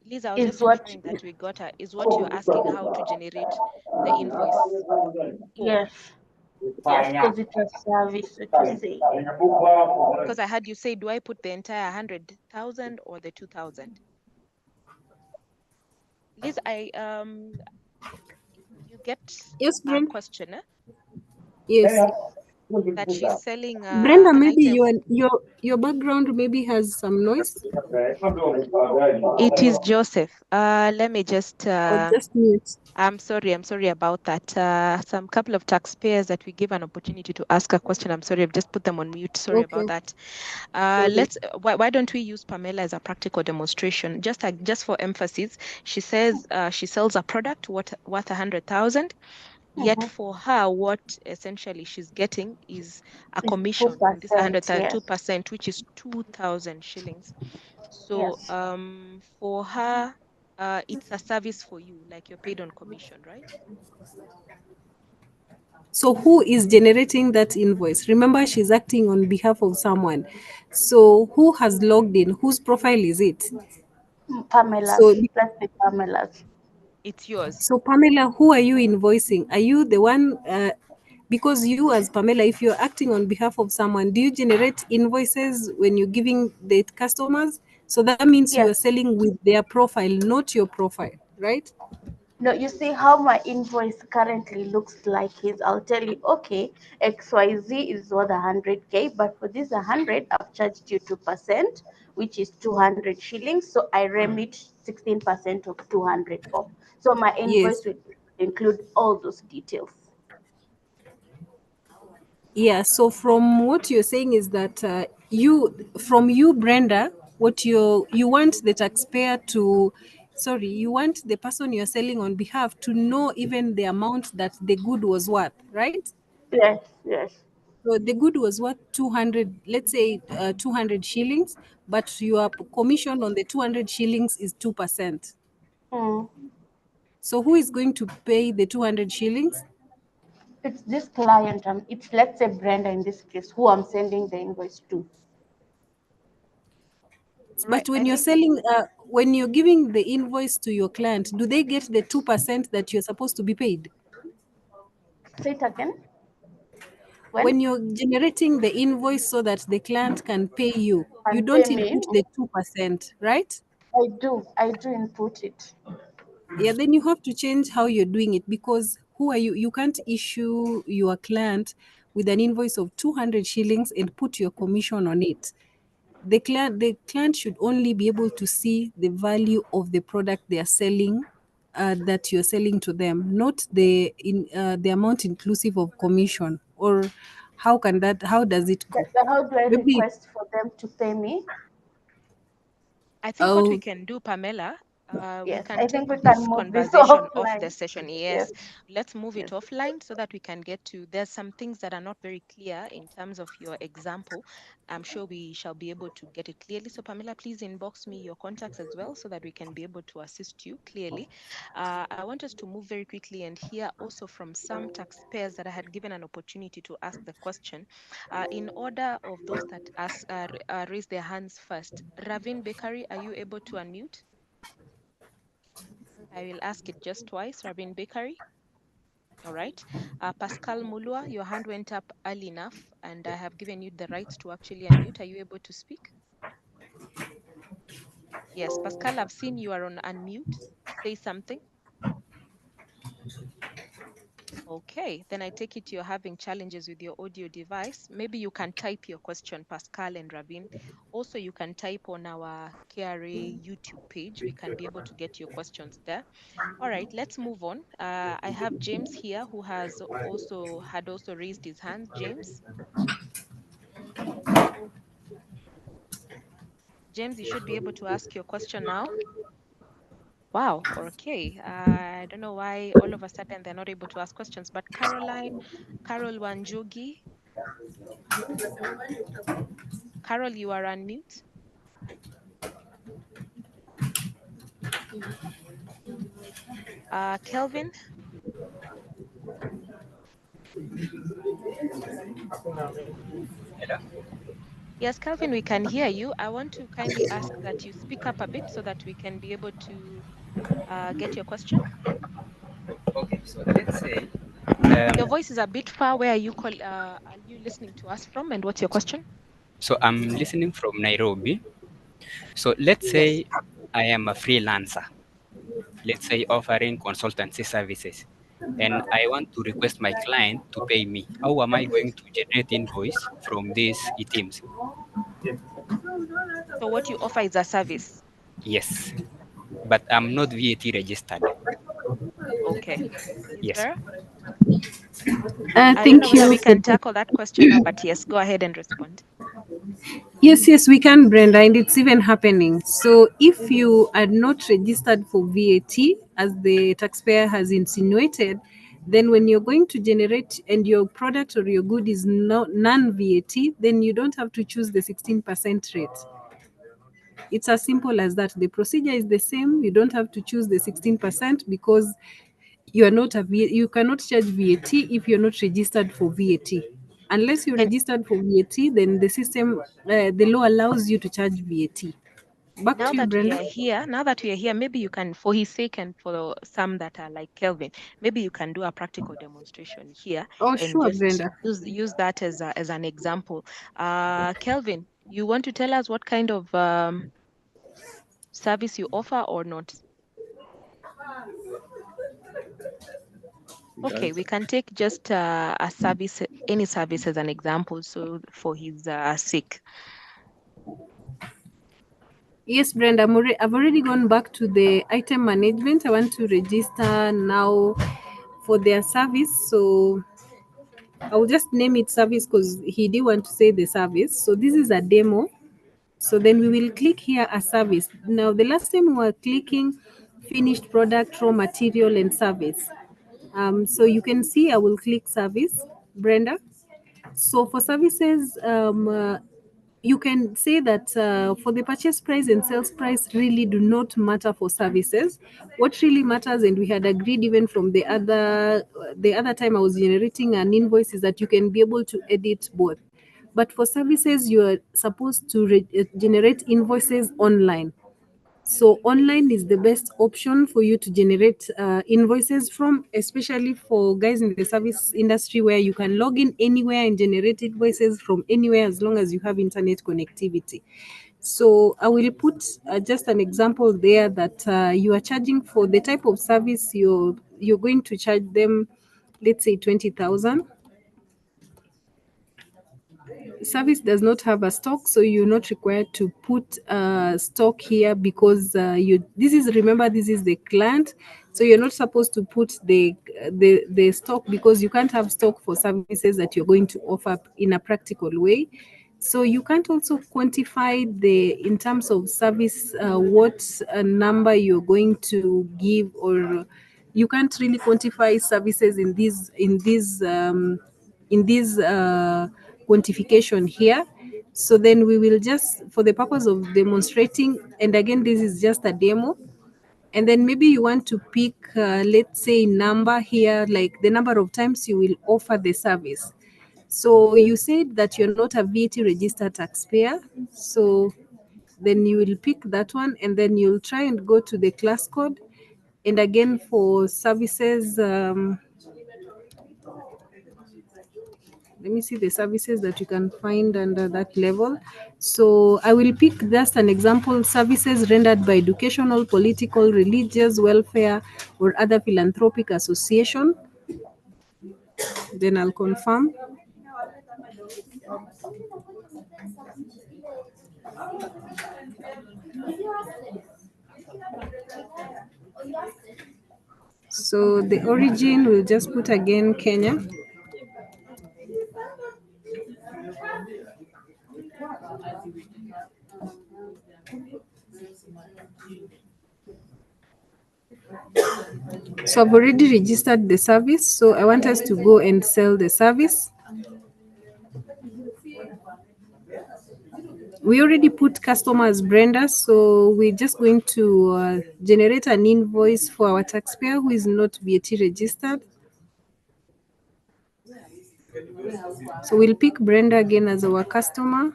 Liz, I was Is just what? ensuring that we got her, is what you're asking how to generate the invoice for. Yes. Yes, because it's a service, so to say. Because I had you say, do I put the entire 100,000 or the 2,000? Liz, you get Yes, a Brenda. question Yes. that she's selling Brenda, an maybe item. your background maybe has some noise, It is Joseph. Let me just or just mute. I'm sorry about that. Some couple of taxpayers that we give an opportunity to ask a question. I'm sorry, I've just put them on mute. Sorry about Okay. that. Sorry. Why don't we use Pamela as a practical demonstration? Just for emphasis, she says she sells a product worth 100,000. Yet Mm-hmm. for her, what essentially she's getting is a It's commission on this 2%. 102 Yes. percent, which is 2,000 shillings. So Yes. for her, it's a service for you, like you're paid on commission, right? So who is generating that invoice? Remember, she's acting on behalf of someone. So who has logged in? Whose profile is it? Pamela's. So Let's say Pamela's. It's yours. so Pamela, who are you invoicing? Are you the one? Because you, as Pamela, if you're acting on behalf of someone, do you generate invoices when you're giving the customers? So that means you Yes. are selling with their profile, not your profile, right? No, you see how my invoice currently looks like is I'll tell you, okay, XYZ is worth 100K, but for this 100, I've charged you 2%, which is 200 shillings. So I remit 16% of 200 off. So my Yes. invoice will include all those details. Yeah, so from what you're saying is that from you, Brenda, what you want the taxpayer to, sorry, you want the person you're selling on behalf to know even the amount that the good was worth, right? Yes, yes. So the good was worth 200, let's say 200 shillings, but your commission on the 200 shillings is 2%. Mm. So who is going to pay the 200 shillings? It's this client, it's let's say Brenda in this case, who I'm sending the invoice to. Right. But when I you're think selling, when you're giving the invoice to your client, do they get the 2% that you're supposed to be paid? Say it again. When When you're generating the invoice so that the client can pay you, you and pay don't me, input the 2%, right? I do input it. Yeah, then you have to change how you're doing it, because who are you? You can't issue your client with an invoice of 200 shillings and put your commission on it. The client should only be able to see the value of the product they are selling, that you're selling to them, not the amount inclusive of commission. Or how does it go? So how do I Maybe request for them to pay me? I think what we oh can do, Pamela, We Yes, can I take think we this can move this conversation off the offline. session. Yes, Yes, let's move it yes. offline so that we can get to, there's some things that are not very clear in terms of your example. I'm sure we shall be able to get it clearly. So Pamela, please inbox me your contacts as well so that we can be able to assist you clearly. I want us to move very quickly and hear also from some taxpayers that I had given an opportunity to ask the question. In order of those that raise their hands first, Ravin Bakery, are you able to unmute? I will ask it just twice. Rabin Bakery. All right. Pascal Mulua, your hand went up early enough, and I have given you the right to actually unmute. Are you able to speak? Yes, Pascal, I've seen you are on unmute. Say something. Okay, then I take it you're having challenges with your audio device. Maybe you can type your question, Pascal and Ravin. Also, you can type on our KRA YouTube page. We can be able to get your questions there. All right, let's move on. I have James here who has also raised his hand. James, you should be able to ask your question now. Wow, okay. I don't know why all of a sudden they're not able to ask questions, but Carol Wanjugi, Carol, you are on mute. Kelvin? Yes, Kelvin, we can hear you. I want to kindly ask that you speak up a bit so that we can be able to get your question. Okay, so let's say Your voice is a bit far. Where are you listening to us from, and what's your question? so I'm listening from Nairobi. So let's Yes. say I am a freelancer, let's say offering consultancy services, and I want to request my client to pay me. How am I going to generate invoice from this eTIMS? So what you offer is a service. Yes, but I'm not VAT registered. Okay. Is Yes. there? I don't know Thank whether you we for can tackle that question now, but yes, go ahead and respond. Yes, we can, Brenda, and it's even happening. So, if you are not registered for VAT, as the taxpayer has insinuated, then when you're going to generate and your product or your good is non-VAT, then you don't have to choose the 16% rate. It's as simple as that. The procedure is the same. You don't have to choose the 16% because you are not you cannot charge VAT if you're not registered for VAT. Unless you're And registered for VAT, then the system, the law allows you to charge VAT. Back now to you, that we Brenda. are here, maybe you can, for his sake and for some that are like Kelvin, maybe you can do a practical demonstration here Oh, and sure, just Brenda. use that as an example. Kelvin, you want to tell us what kind of service you offer or not? Okay, we can take just a service, any service as an example. So for his sake. Yes, Brenda, I've already gone back to the item management. I want to register now for their service. So I'll just name it service because he did want to say the service. So this is a demo. So then we will click here a service. Now the last time we were clicking finished product, raw material and service. So you can see I will click service, Brenda. So for services, you can say that for the purchase price and sales price really do not matter for services. What really matters, and we had agreed even from the other time I was generating an invoice, is that you can be able to edit both. But for services, you are supposed to generate invoices online. So online is the best option for you to generate invoices from, especially for guys in the service industry where you can log in anywhere and generate invoices from anywhere as long as you have internet connectivity. So I will put just an example there that you are charging for the type of service you're going to charge them, let's say 20,000. Service does not have a stock, so you're not required to put stock here because remember, this is the client, so you're not supposed to put the stock because you can't have stock for services that you're going to offer in a practical way. So you can't also quantify in terms of service, what number you're going to give, or you can't really quantify services in this quantification here. So then we will just, for the purpose of demonstrating, and again, this is just a demo. And then maybe you want to pick, let's say, number here, like the number of times you will offer the service. So you said that you're not a VAT registered taxpayer. So then you will pick that one, and then you'll try and go to the class code. And again, for services, let me see the services that you can find under that level. So I will pick just an example: services rendered by educational, political, religious, welfare, or other philanthropic association. Then I'll confirm. So the origin, we'll just put again Kenya. So I've already registered the service. So I want us to go and sell the service. We already put customers Brenda, so we're just going to generate an invoice for our taxpayer who is not VAT registered. So we'll pick Brenda again as our customer.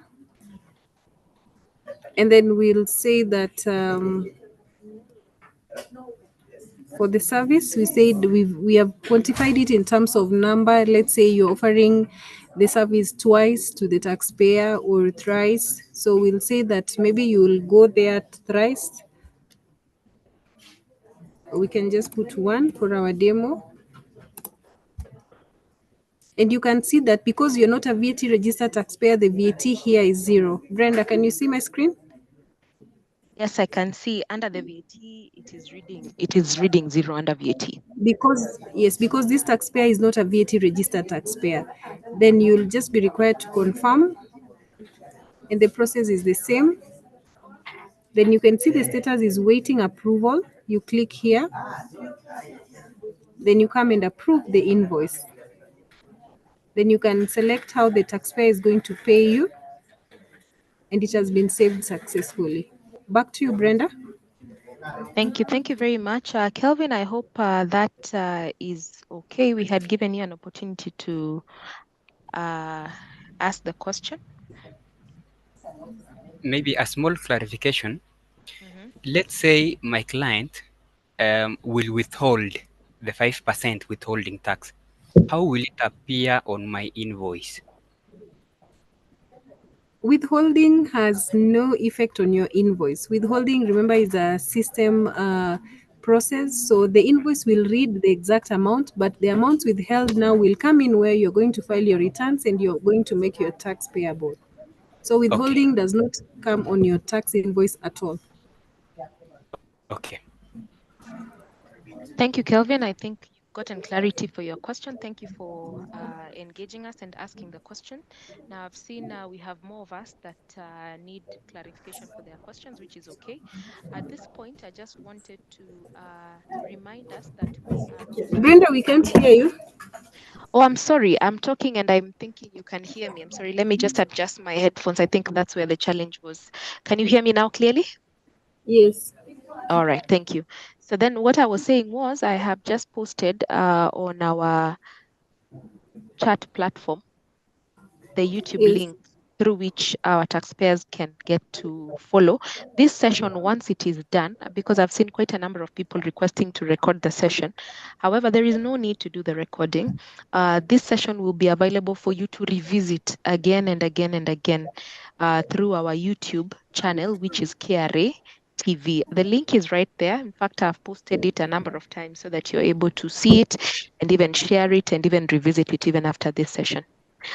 And then we'll say that for the service, we said we have quantified it in terms of number. Let's say you're offering the service twice to the taxpayer or thrice. So we'll say that maybe you will go there thrice. We can just put one for our demo. And you can see that because you're not a VAT registered taxpayer, the VAT here is 0. Brenda, can you see my screen? Yes, I can see under the VAT, it is reading 0 under VAT. Because this taxpayer is not a VAT registered taxpayer, then you'll just be required to confirm, and the process is the same. Then you can see the status is waiting approval. You click here, then you come and approve the invoice. Then you can select how the taxpayer is going to pay you, and it has been saved successfully. Back to you, Brenda. Thank you very much. Kelvin, I hope that is okay. We had given you an opportunity to ask the question. Maybe a small clarification. Let's say my client will withhold the 5% withholding tax. How will it appear on my invoice? Withholding has no effect on your invoice. Withholding, remember, is a system process. So the invoice will read the exact amount, but the amounts withheld now will come in where you're going to file your returns and you're going to make your tax payable. So withholding does not come on your tax invoice at all. Okay. Thank you, Kelvin. I think you've gotten clarity for your question. Thank you for engaging us and asking the question. Now, I've seen we have more of us that need clarification for their questions, which is okay. At this point, I just wanted to remind us that we are also... Brenda, we can't hear you. Oh, I'm sorry. I'm talking and I'm thinking you can hear me. I'm sorry. Let me just adjust my headphones. I think that's where the challenge was. Can you hear me now clearly? Yes. All right. Thank you. So then what I was saying was I have just posted on our chat platform the YouTube link through which our taxpayers can get to follow this session once it is done, because I've seen quite a number of people requesting to record the session. However, there is no need to do the recording. This session will be available for you to revisit again and again and again through our YouTube channel, which is KRA TV. The link is right there. In fact, I've posted it a number of times so that you're able to see it and even share it and even revisit it even after this session.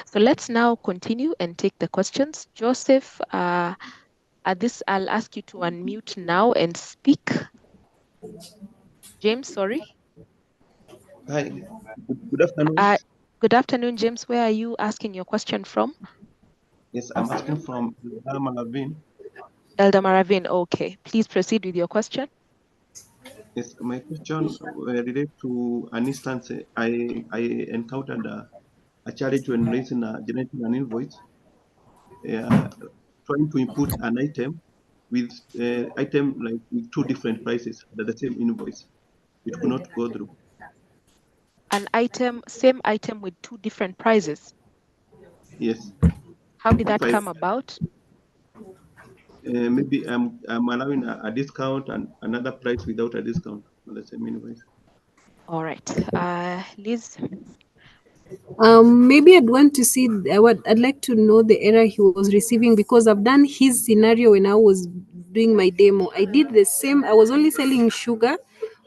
So let's now continue and take the questions. Joseph, at this, I'll ask you to unmute now and speak. James, sorry. Hi, good afternoon. Good afternoon, James. Where are you asking your question from? Yes, I'm asking from Malavin. Elder Maravin, okay. Please proceed with your question. Yes, my question related to an instance I encountered a challenge when generating an invoice, trying to input an item with item like with two different prices at the same invoice. It could not go through. An item, same item with two different prices. Yes. How did If that come about? maybe I'm allowing a discount and another price without a discount on the same invoice. All right, Liz. Maybe I'd want to see. I'd like to know the error he was receiving, because I've done his scenario when I was doing my demo. I did the same. I was only selling sugar,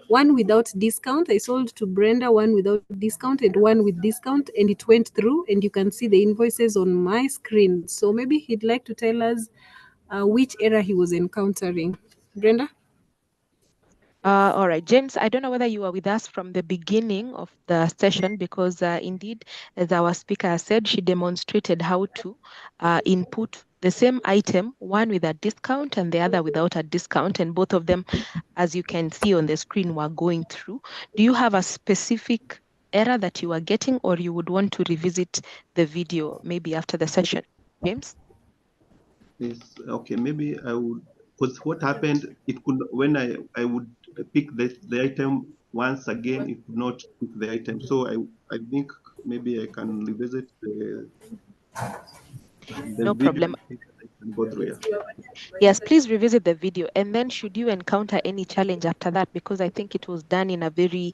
one without discount. I sold to Brenda one without discount and one with discount, and it went through. And you can see the invoices on my screen. So maybe he'd like to tell us which error he was encountering. Brenda? All right, James, I don't know whether you were with us from the beginning of the session, because indeed, as our speaker has said, she demonstrated how to input the same item, one with a discount and the other without a discount, and both of them, as you can see on the screen, were going through. Do you have a specific error that you are getting, or you would want to revisit the video maybe after the session? James? Yes, okay, maybe I would, because what happened, it could, when I would pick the item once again, it could not pick the item. So I think maybe I can revisit the No video. problem. I think I can go through it. Yes, please revisit the video. And then should you encounter any challenge after that, because I think it was done in a very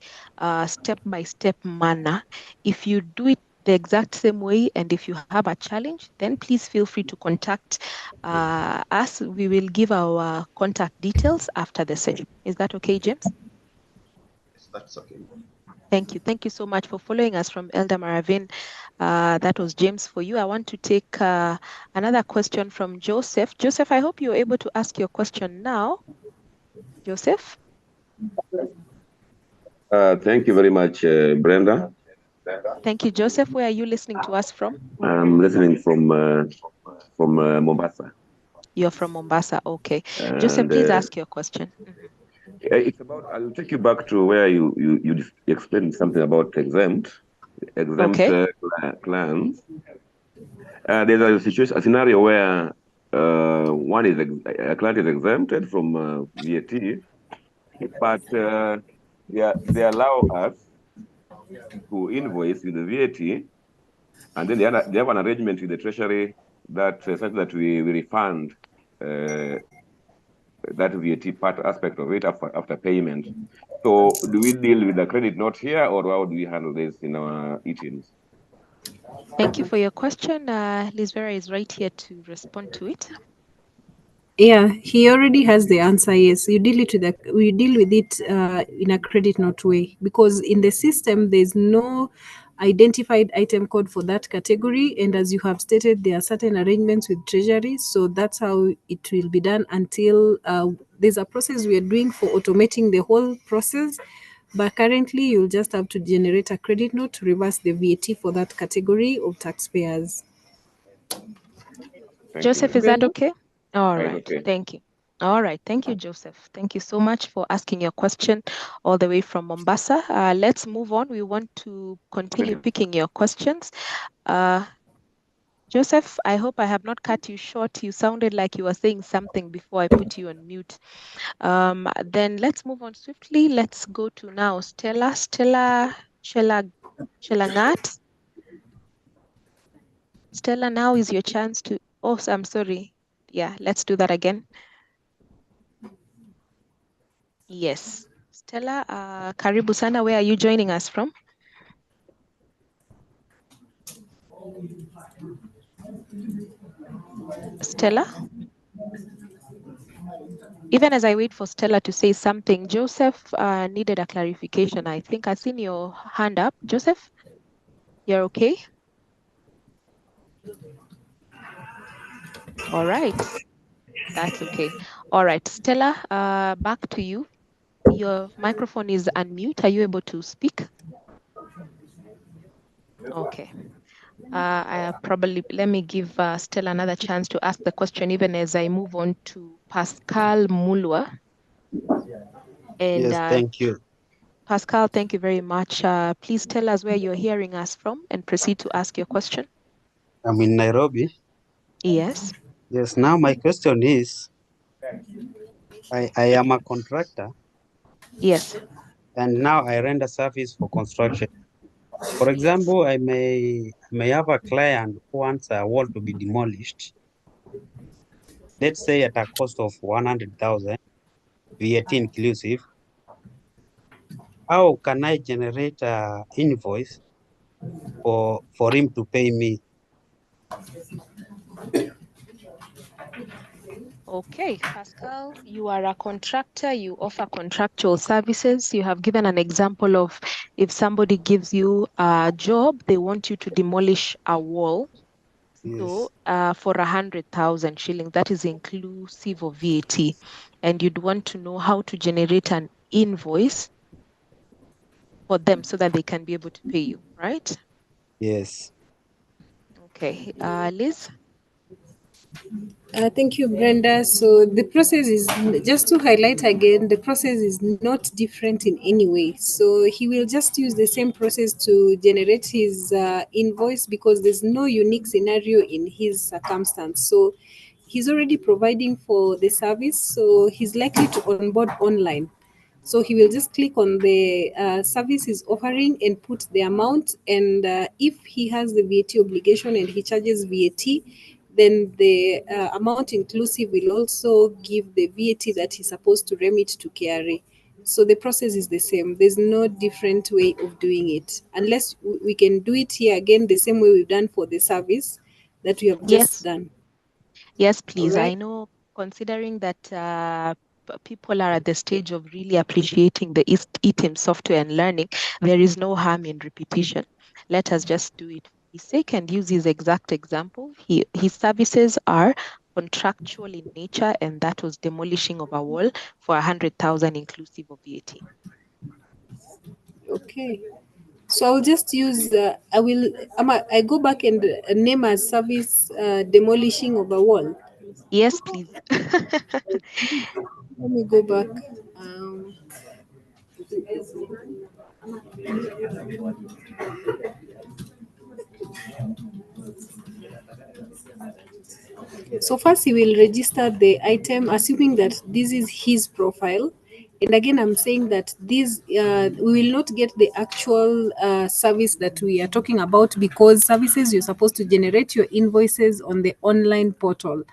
step-by-step manner, if you do it the exact same way, and if you have a challenge, then please feel free to contact us. We will give our contact details after the session. Is that okay, James? Yes, that's okay. Thank you. Thank you so much for following us from Elder Maravin. That was James for you. I want to take another question from Joseph. Joseph, I hope you're able to ask your question now. Joseph? Thank you very much, Brenda. Thank you, Joseph. Where are you listening to us from? I'm listening from Mombasa. You're from Mombasa. Okay. And, Joseph, please ask your question. It's about, I'll take you back to where you explained something about exempt Okay. clans. There's a situation, a scenario where a client is exempted from VAT, but they allow us to invoice with the VAT, and then they have an arrangement with the Treasury that such that we refund that VAT part aspect of it after payment. So do we deal with the credit note here, or how do we handle this in our eTIMS? Thank you for your question. Liz Vera is right here to respond to it. Yeah, he already has the answer. Yes, we deal with it in a credit note way, because in the system there's no identified item code for that category, and as you have stated, there are certain arrangements with Treasury, so that's how it will be done until there's a process we are doing for automating the whole process. But currently, you'll just have to generate a credit note to reverse the VAT for that category of taxpayers. Joseph, is that okay? All right. Okay. Thank you. All right. Thank you, Joseph. Thank you so much for asking your question all the way from Mombasa. Let's move on. We want to continue picking your questions. Joseph, I hope I have not cut you short. You sounded like you were saying something before I put you on mute. Then let's move on swiftly. Let's go to now Stella Chelangat. Stella, now is your chance to, oh, I'm sorry. Yeah, let's do that again. Yes. Stella, karibu sana. Where are you joining us from? Stella? Even as I wait for Stella to say something, Joseph needed a clarification. I think I've seen your hand up. Joseph, you're okay? All right. That's okay. All right. Stella, back to you. Your microphone is unmute. Are you able to speak? Okay. Probably let me give Stella another chance to ask the question, even as I move on to Pascal Mulwa. And Yes, thank you. Pascal, thank you very much. Please tell us where you're hearing us from and proceed to ask your question. I'm in Nairobi. Yes. Yes, now my question is, I am a contractor. Yes. And now I render service for construction. For example, I may have a client who wants a wall to be demolished. Let's say at a cost of 100,000, VAT inclusive. How can I generate an invoice for him to pay me? Okay, Pascal, you are a contractor, you offer contractual services. You have given an example of if somebody gives you a job, they want you to demolish a wall. Yes. So for 100,000 shillings, that is inclusive of VAT. And you'd want to know how to generate an invoice for them so that they can be able to pay you, right? Yes. Okay, Liz? Thank you, Brenda. So the process is, just to highlight again, the process is not different in any way. So he will just use the same process to generate his invoice, because there's no unique scenario in his circumstance. So he's already providing for the service, so he's likely to onboard online. So he will just click on the service he's offering and put the amount. And if he has the VAT obligation and he charges VAT, then the amount inclusive will also give the VAT that he's supposed to remit to KRA. So the process is the same. There's no different way of doing it, unless we can do it here again the same way we've done for the service that we have just Yes. done. Yes, please. Right. I know, considering that people are at the stage of really appreciating the eTIMS software and learning, there is no harm in repetition. Let us just do it for his sake and use his exact example. His services are contractual in nature, and that was demolishing of a wall for 100,000 inclusive of VAT. Okay. So I'll just use, I go back and name as service demolishing of a wall. Yes, please. Let me go back. Um, so first he will register the item, assuming that this is his profile. And again, I'm saying that this we will not get the actual service that we are talking about, because services you're supposed to generate your invoices on the online portal.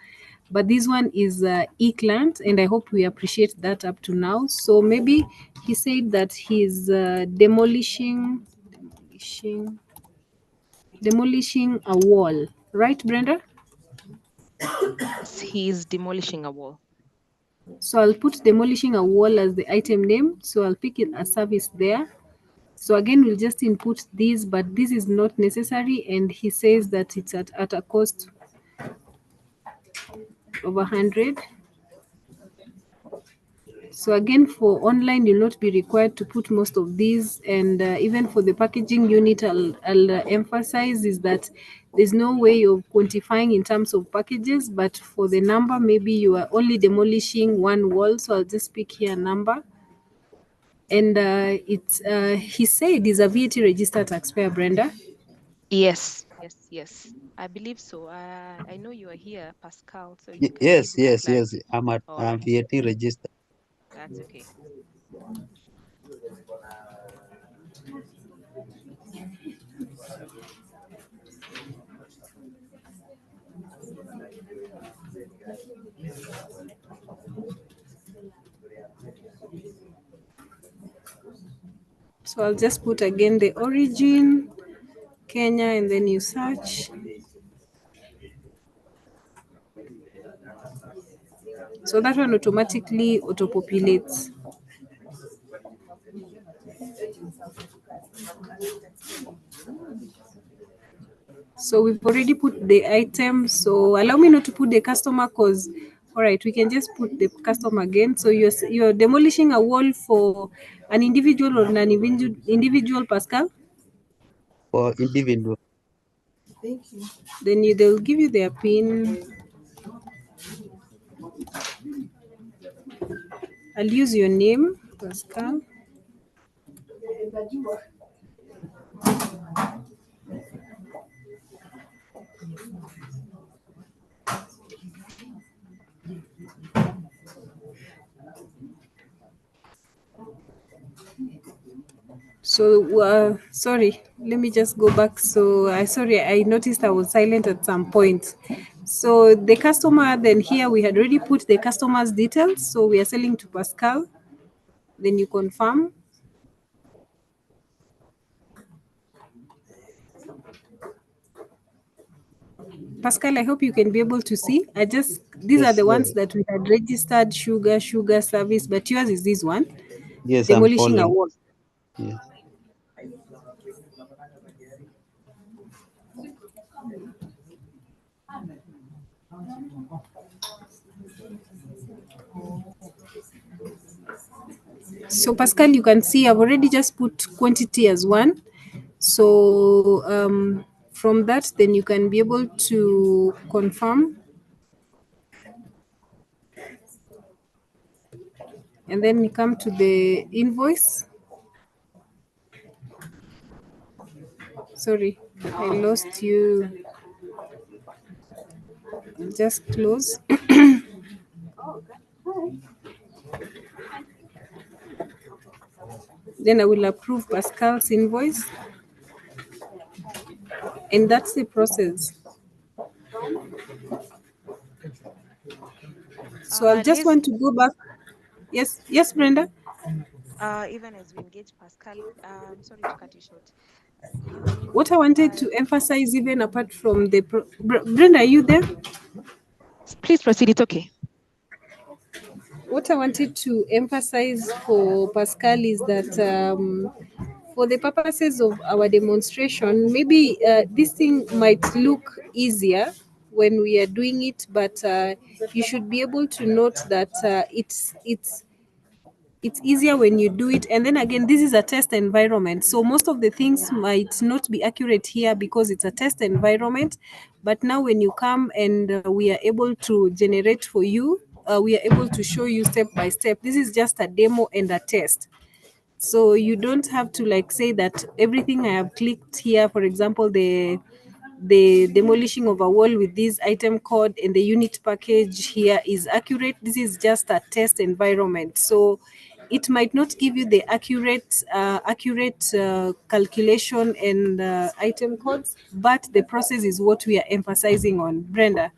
But this one is e-client, and I hope we appreciate that up to now. So maybe he said that he's demolishing a wall, right, Brenda? Yes, he's demolishing a wall. So I'll put demolishing a wall as the item name. So I'll pick it as service there. So again, we'll just input this, but this is not necessary. And he says that it's at a cost of 100. So again, for online, you'll not be required to put most of these. And even for the packaging unit, I'll emphasize is that there's no way of quantifying in terms of packages, but for the number, maybe you are only demolishing one wall. So I'll just pick here number. And he said he's a VAT registered taxpayer, Brenda. Yes, yes, yes. I believe so. I know you are here, Pascal, so you can Yes, give yes, clarity. yes. I'm All right, VAT registered. that's okay. So I'll just put again the origin, Kenya, and then you search. So that one automatically auto-populates. So we've already put the item. So allow me not to put the customer, cause all right, we can just put the customer again. So you're demolishing a wall for an individual or an individual, Pascal? For individual. Thank you. Then they'll give you their PIN. I'll use your name, Pascal. So, sorry, let me just go back. So, sorry, I noticed I was silent at some point. So, the customer, then here we had already put the customer's details. So, we are selling to Pascal. Then you confirm. Pascal, I hope you can be able to see. These are Yes, the ones that we had registered, sugar service, but yours is this one, yes, I'm demolishing a following. wall. Yes. So Pascal, you can see I've already just put quantity as one. So from that, then you can be able to confirm. And then you come to the invoice. Sorry, I lost you. I'll just close. Then I will approve Pascal's invoice. And that's the process. So I'll just Liz, want to go back. Yes, Brenda. even as we engage Pascal, I'm sorry to cut you short. You, What I wanted to emphasize, even apart from the Brenda, are you there? please proceed. It's okay. What I wanted to emphasize for Pascal is that for the purposes of our demonstration, maybe this thing might look easier when we are doing it, but you should be able to note that it's easier when you do it. And then again, this is a test environment, so most of the things might not be accurate here because it's a test environment. But now when you come and we are able to generate for you, we are able to show you step by step. This is just a demo and a test, so you don't have to like say that everything I have clicked here, for example, the demolishing of a wall with this item code and the unit package here is accurate. This is just a test environment, so it might not give you the accurate calculation and item codes, but the process is what we are emphasizing on, Brenda.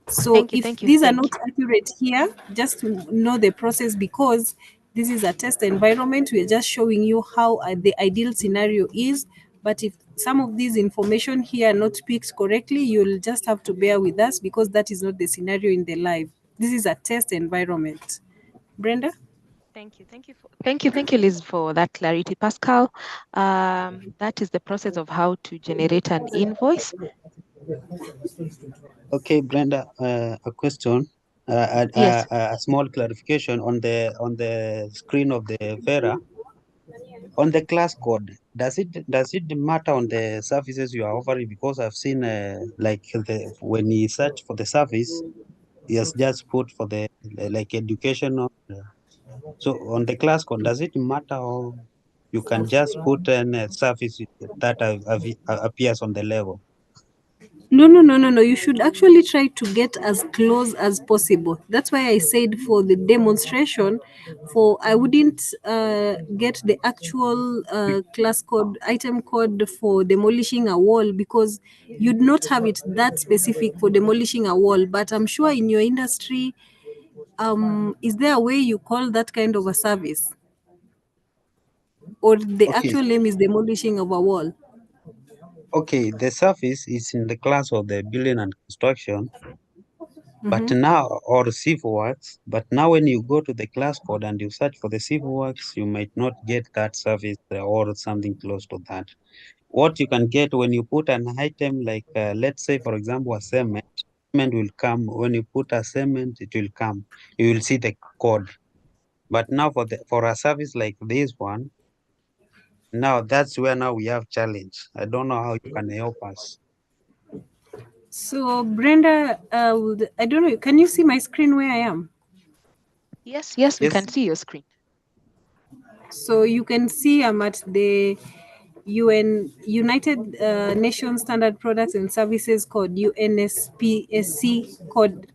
So if Thank you, these are thank not you. accurate here, just know the process, because this is a test environment. We are just showing you how the ideal scenario is. But if some of these information here are not picked correctly, you'll just have to bear with us because that is not the scenario in the live. This is a test environment. Brenda? Thank you, Liz, for that clarity. Pascal, that is the process of how to generate an invoice. Okay, Brenda, a question, Yes. a small clarification on the screen of the Vera. On the class code, does it matter on the services you are offering? Because I've seen like when you search for the service, he has just put for the like educational. So on the class code, does it matter, or you can just put in a service that appears on the level? No. You should actually try to get as close as possible. That's why I said for the demonstration, for I wouldn't get the actual class code, item code for demolishing a wall, because you'd not have it that specific for demolishing a wall. But I'm sure in your industry, is there a way you call that kind of a service? Or the Okay, actual name is demolishing of a wall? okay. The service is in the class of the building and construction, but Mm-hmm. now, or civil works. But now, when you go to the class code and you search for the civil works, you might not get that service or something close to that. What you can get when you put an item like, let's say, for example, a cement will come. When you put a cement, it will come. You will see the code. But now for a service like this one, now that's where now we have challenge. I don't know how you can help us. So Brenda, I don't know, can you see my screen where I am? Yes, we Yes. can see your screen. So you can see I'm at the United Nations Standard Products and Services Code, UNSPSC code.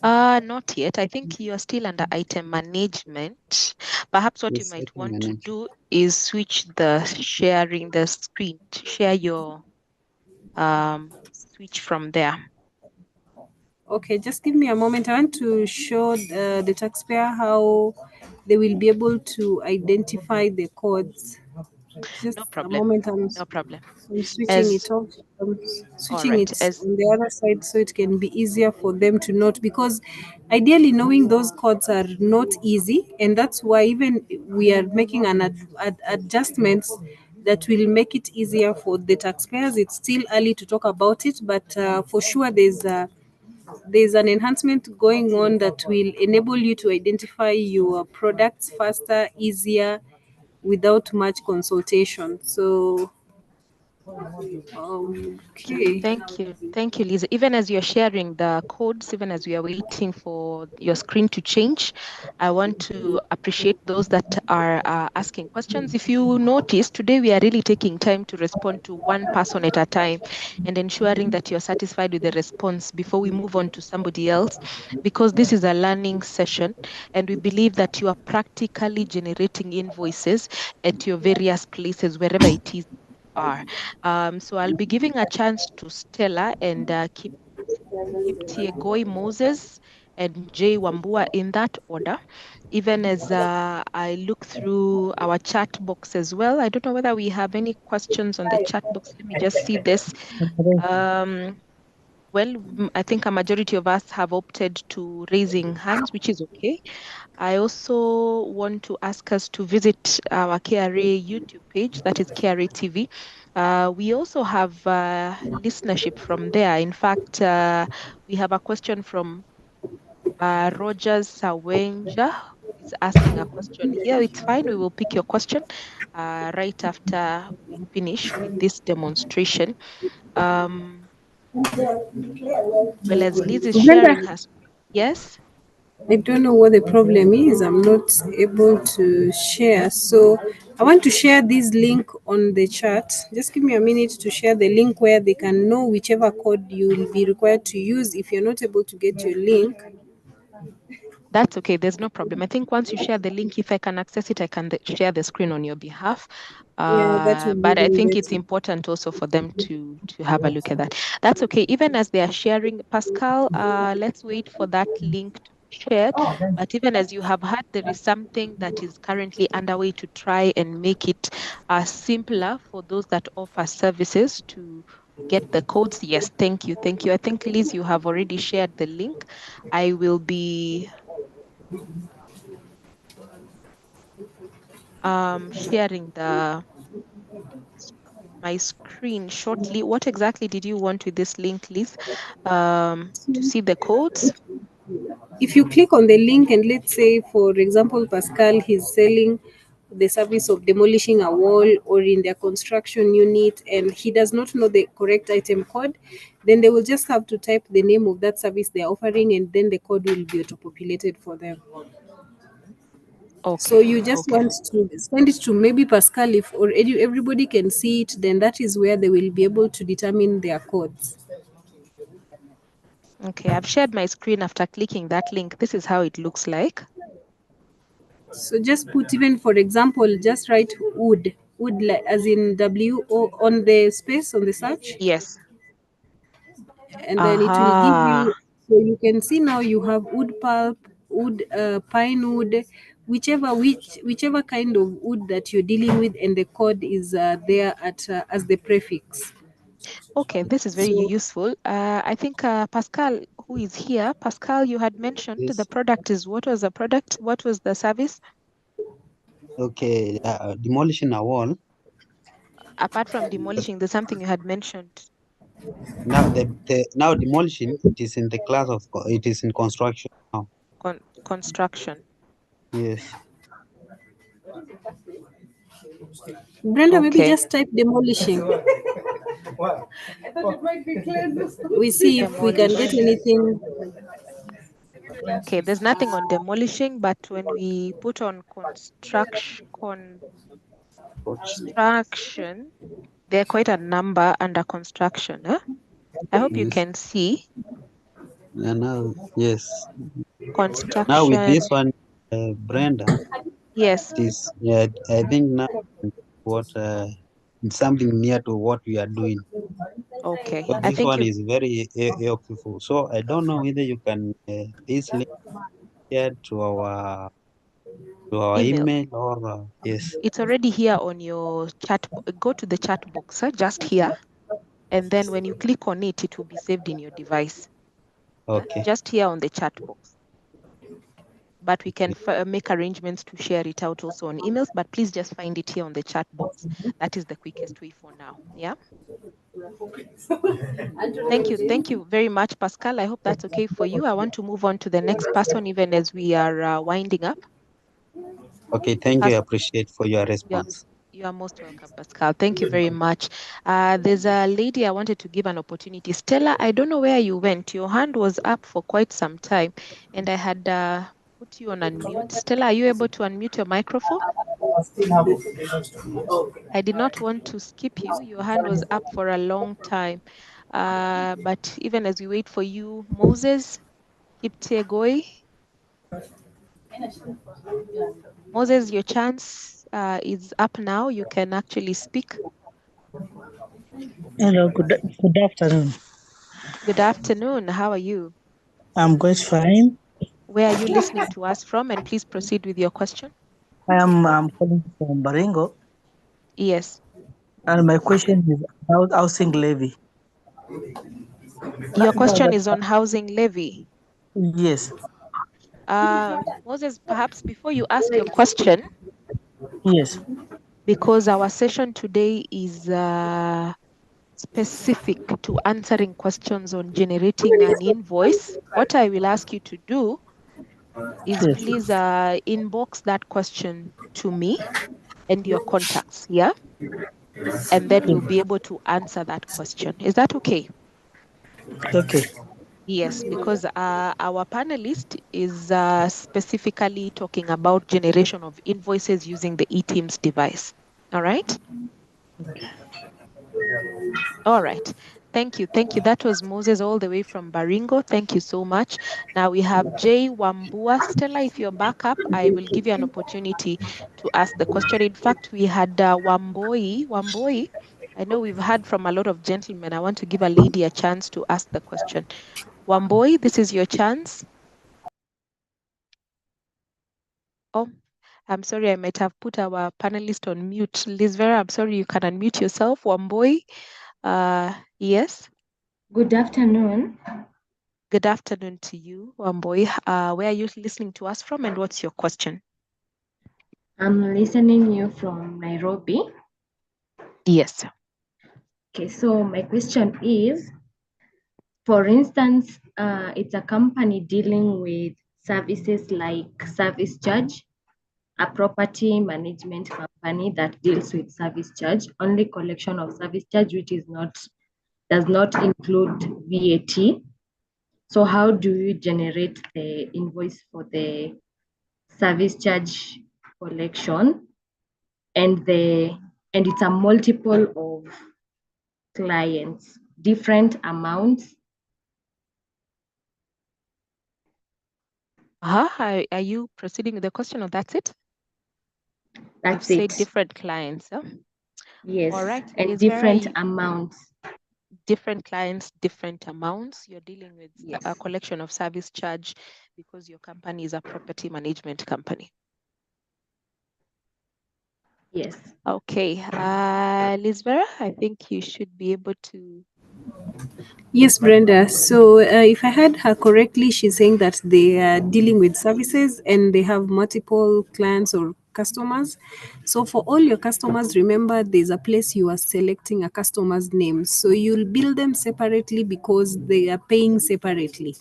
Not yet. I think you are still under item management. Perhaps what you Yes, might item want to management. do is switch the sharing the screen to share your switch from there. Okay, just give me a moment. I want to show the taxpayer how they will be able to identify the codes. Just No a problem. moment. I'm switching As it off. I'm all switching right, it as on the other side so it can be easier for them to note, because ideally knowing those codes are not easy, and that's why even we are making an adjustments that will make it easier for the taxpayers. It's still early to talk about it, but for sure there's an enhancement going on that will enable you to identify your products faster, easier, without much consultation. So, okay. Thank you, Lisa. Even as you're sharing the codes, even as we are waiting for your screen to change, I want to appreciate those that are asking questions. If you notice, today we are really taking time to respond to one person at a time and ensuring that you're satisfied with the response before we move on to somebody else, because this is a learning session and we believe that you are practically generating invoices at your various places, wherever it is are. So I'll be giving a chance to Stella and Kiptiegoi Moses and Jay Wambua in that order. Even as I look through our chat box as well. I don't know whether we have any questions on the chat box. Let me just see this. I think a majority of us have opted to raising hands, which is okay. I also want to ask us to visit our KRA YouTube page, that is KRA TV. We also have listenership from there. In fact, we have a question from Rogers Sawenja, who is asking a question here. It's fine, we will pick your question right after we finish with this demonstration. Well, as Liz is Brenda, sharing her screen. Yes? I don't know what the problem is. I'm not able to share. So I want to share this link on the chat. Just give me a minute to share the link where they can know whichever code you will be required to use if you're not able to get your link. That's okay. There's no problem. I think once you share the link, if I can access it, I can share the screen on your behalf. Yeah, that would be But I even think it's better. important also for them to have a look at that. That's okay. Even as they are sharing, Pascal, let's wait for that link to be shared. But even as you have heard, there is something that is currently underway to try and make it simpler for those that offer services to get the codes. Yes, thank you. Thank you. I think, Liz, you have already shared the link. I will be sharing my screen shortly. What exactly did you want with this link, Liz? To see the codes? If you click on the link and let's say, for example, Pascal, he's selling the service of demolishing a wall or in their construction unit and he does not know the correct item code, then they will just have to type the name of that service they're offering and then the code will be auto-populated for them. So Okay, you just okay. want to send it to maybe Pascal. If already everybody can see it, then that is where they will be able to determine their codes. Okay, I've shared my screen after clicking that link. This is how it looks like. So just put, even for example, just write wood as in W-O on the space on the search, Yes. and then it will give Aha. you. So you can see now you have wood pulp, wood, pine wood, whichever kind of wood that you're dealing with, and the code is there at as the prefix. Okay, this is very So useful. I think Pascal, who is here, Pascal, you had mentioned Yes. the product is, what was the product? What was the service? Okay, demolishing a wall. Apart from demolishing, there's something you had mentioned. Now now demolishing, it is in the class of it is in construction now. Construction. Yes. Brenda, maybe Okay. just type demolishing. We see if we can get anything. Okay, there's nothing on demolishing, but when we put on construction, there are quite a number under construction. Huh? I hope you Yes. can see And now, yes. construction. Now with this one, Brenda, Yes. it is, yeah, I think now what something near to what we are doing. Okay. But I this think one you. is very helpful. So I don't know whether you can this link here to our Email. email or yes. It's already here on your chat. Go to the chat box, just here. And then when you click on it, it will be saved in your device. Okay. Just here on the chat box. But we can make arrangements to share it out also on emails, but please just find it here on the chat box. That is the quickest way for now. Yeah. Thank you. Thank you very much, Pascal. I hope that's okay for you. I want to move on to the next person, even as we are winding up. Okay, thank you. I appreciate for your response. You are most welcome, Pascal. Thank you very much. There's a lady I wanted to give an opportunity. Stella, I don't know where you went. Your hand was up for quite some time, and I had put you on unmute. Stella, are you able to unmute your microphone? I did not want to skip you. Your hand was up for a long time. But even as we wait for you, Moses Kiptegoi. Moses, your chance is up now. You can actually speak. Hello, good afternoon. Good afternoon. How are you? I'm quite fine. Where are you listening to us from? And please proceed with your question. I'm calling from Baringo. Yes. And my question is about housing levy. Your question is on housing levy. Yes. Moses, perhaps before you ask your question. Yes. Because our session today is specific to answering questions on generating an invoice, what I will ask you to do is please inbox that question to me and your contacts, yeah? And then we'll be able to answer that question. Is that okay? Okay. Yes, because our panelist is specifically talking about generation of invoices using the eTIMS device. All right? All right. Thank you. Thank you. That was Moses all the way from Baringo. Thank you so much. Now we have Jay Wambua. Stella, if you're back up, I will give you an opportunity to ask the question. In fact, we had Wamboi. Wamboi, I know we've heard from a lot of gentlemen. I want to give a lady a chance to ask the question. Wamboi, this is your chance. Oh, I'm sorry, I might have put our panelist on mute. Liz Vera, I'm sorry, you can unmute yourself. Wamboi, yes. Good afternoon. Good afternoon to you, Wamboi. Where are you listening to us from and what's your question? I'm listening you from Nairobi. Yes. Okay, so my question is, for instance, it's a company dealing with services like service charge, a property management company that deals with service charge, only collection of service charge, which does not include VAT. So how do you generate the invoice for the service charge collection? And it's a multiple of clients, different amounts. Are you proceeding with the question or that's it? That's You've it. said different clients. Huh? Yes. All right. And different amounts. Different clients, different amounts. You're dealing with a collection of service charge because your company is a property management company. Yes. Okay. Liz Vera, I think you should be able to. Yes, Brenda. So if I heard her correctly, she's saying that they are dealing with services and they have multiple clients or customers. So for all your customers, remember there's a place you are selecting a customer's name. So you'll bill them separately because they are paying separately.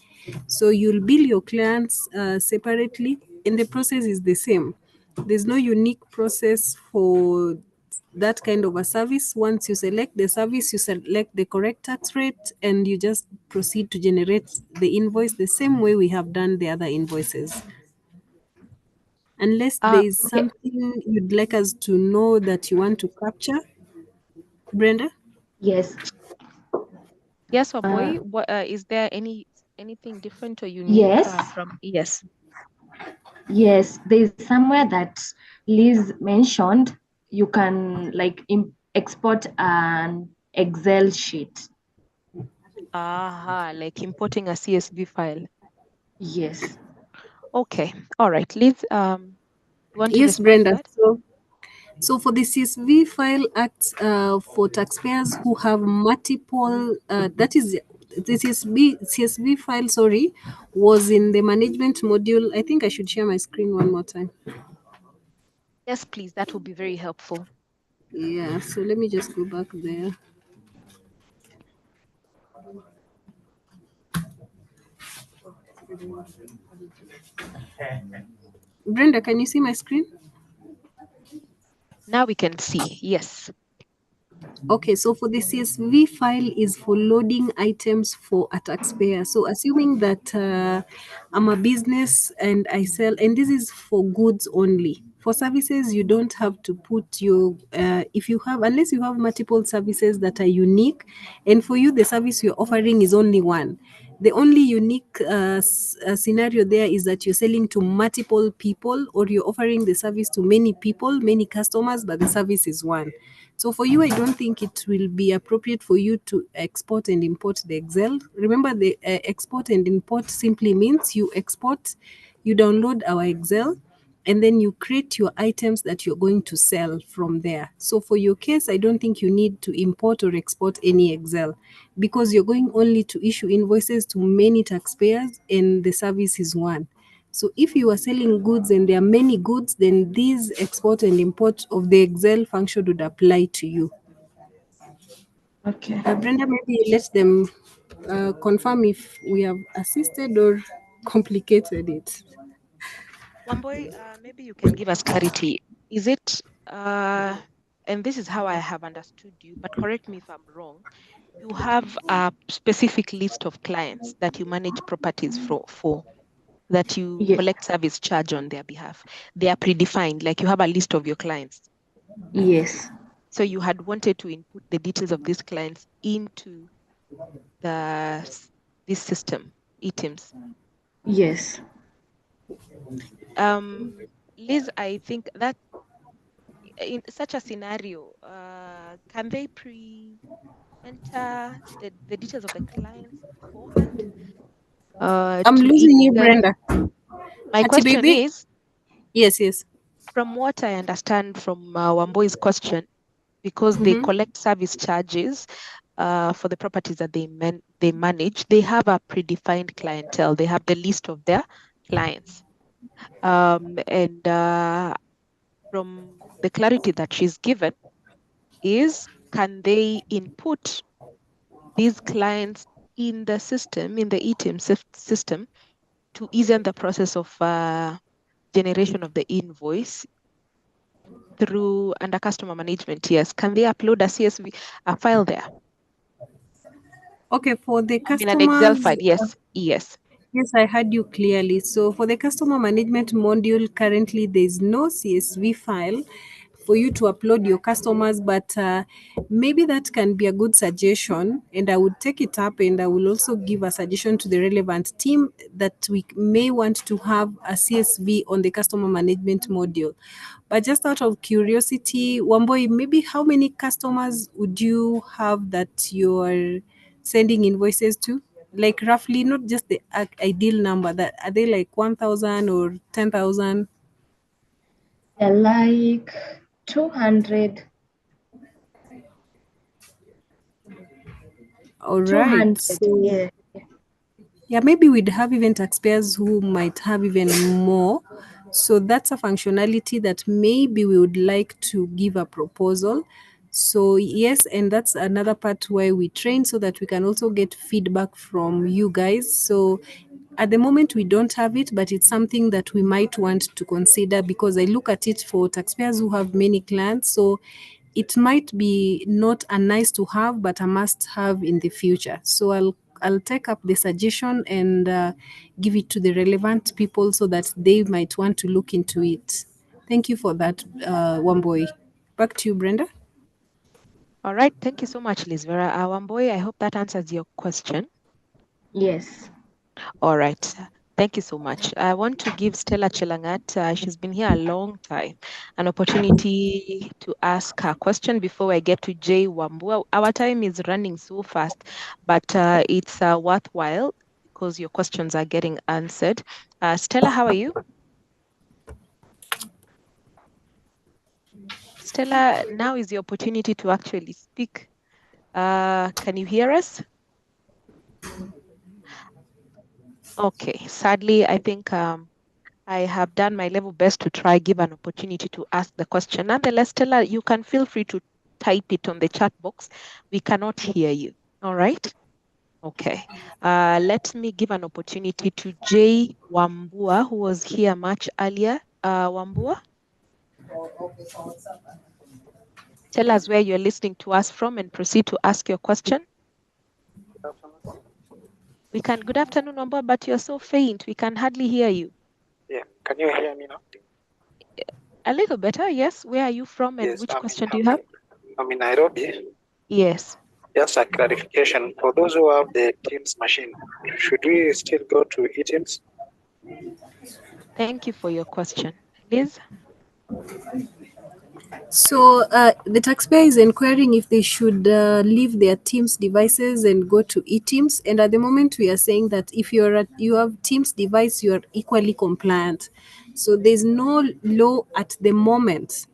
So you'll bill your clients separately and the process is the same. There's no unique process for that kind of a service. Once you select the service, you select the correct tax rate, and you just proceed to generate the invoice the same way we have done the other invoices. Unless there is Okay. something you'd like us to know that you want to capture, Brenda? Yes. Yes, Wambui, what is there anything different or unique Yes. from yes? Yes, there's somewhere that Liz mentioned you can like export an Excel sheet. Aha, like importing a CSV file. Yes. Okay. All right. Liz, you want to Yes, respond to Brenda. that? So for the CSV file Act, for taxpayers who have multiple, that is the CSV file, sorry, was in the management module. I think I should share my screen one more time. Yes, please. That would be very helpful. Yeah, so let me just go back there. Brenda, can you see my screen? Now we can see. Yes. Okay, so for the CSV file is for loading items for a taxpayer. So assuming that I'm a business and I sell, and this is for goods only. For services, you don't have to put your, if you have, unless you have multiple services that are unique, and for you, the service you're offering is only one. The only unique scenario there is that you're selling to multiple people, or you're offering the service to many people, many customers, but the service is one. So for you, I don't think it will be appropriate for you to export and import the Excel. Remember, the export and import simply means you export, you download our Excel, and then you create your items that you're going to sell from there. So for your case, I don't think you need to import or export any Excel, because you're going only to issue invoices to many taxpayers and the service is one. So if you are selling goods and there are many goods, then this export and import of the Excel function would apply to you. Okay. Brenda, maybe let them confirm if we have assisted or complicated it. Wambui, maybe you can give us clarity. Is it, and this is how I have understood you, but correct me if I'm wrong, you have a specific list of clients that you manage properties for that you Yes. collect service charge on their behalf. They are predefined, like you have a list of your clients. Yes. So you had wanted to input the details of these clients into this system, eTIMS. Yes. Liz, I think that in such a scenario, can they enter the details of the clients beforehand? I'm To losing you, either, Brenda. my Ati question baby? is, Yes. from what I understand from Wamboi's question, because they Mm-hmm. collect service charges for the properties that they manage, they have a predefined clientele. They have the list of their clients. And from the clarity that she's given is, can they input these clients in the system, in the eTIMS system, to ease the process of generation of the invoice through under customer management? Yes. Can they upload a CSV, a file there? Okay, for the I mean, an Excel customers, file. Yes. Yes. yes, I heard you clearly. So for the customer management module, currently there is no CSV file for you to upload your customers, but maybe that can be a good suggestion, and I would take it up, and I will also give a suggestion to the relevant team that we may want to have a CSV on the customer management module. But just out of curiosity, Wamboi, maybe how many customers would you have that you're sending invoices to? Like roughly, not just the ideal number. That are they like 1,000 or 10,000? They're like 200. All right. 200. So Yeah. yeah, maybe we'd have even taxpayers who might have even more. So that's a functionality that maybe we would like to give a proposal. So yes, and that's another part where we train so that we can also get feedback from you guys. So at the moment we don't have it, but it's something that we might want to consider, because I look at it for taxpayers who have many clients. So it might be not a nice to have, but a must have in the future. So I'll take up the suggestion and give it to the relevant people so that they might want to look into it. Thank you for that, Wamboi. Back to you, Brenda. All right. Thank you so much, Liz Vera. Wamboi, I hope that answers your question. Yes. All right. Thank you so much. I want to give Stella Chelangat, she's been here a long time, an opportunity to ask her question before I get to Jay Wambua. Our time is running so fast, but it's worthwhile because your questions are getting answered. Stella, how are you? Stella, now is the opportunity to actually speak. Can you hear us? Okay, sadly, I think I have done my level best to try give an opportunity to ask the question. Nonetheless, Stella, you can feel free to type it on the chat box. We cannot hear you. All right? Okay. Let me give an opportunity to Jay Wambua, who was here much earlier. Wambua? Tell us where you're listening to us from and proceed to ask your question. We can. Good afternoon, Wambua, but you're so faint. We can hardly hear you. Yeah, can you hear me now? A little better, yes. Where are you from and Yes, which question do you have? I'm in Nairobi. Yes. Just a clarification. For those who have the Teams machine, should we still go to eTIMS? Thank you for your question. Liz? So the taxpayer is inquiring if they should leave their Teams devices and go to eTIMS. And at the moment, we are saying that if you have Teams device, you are equally compliant. So there's no law at the moment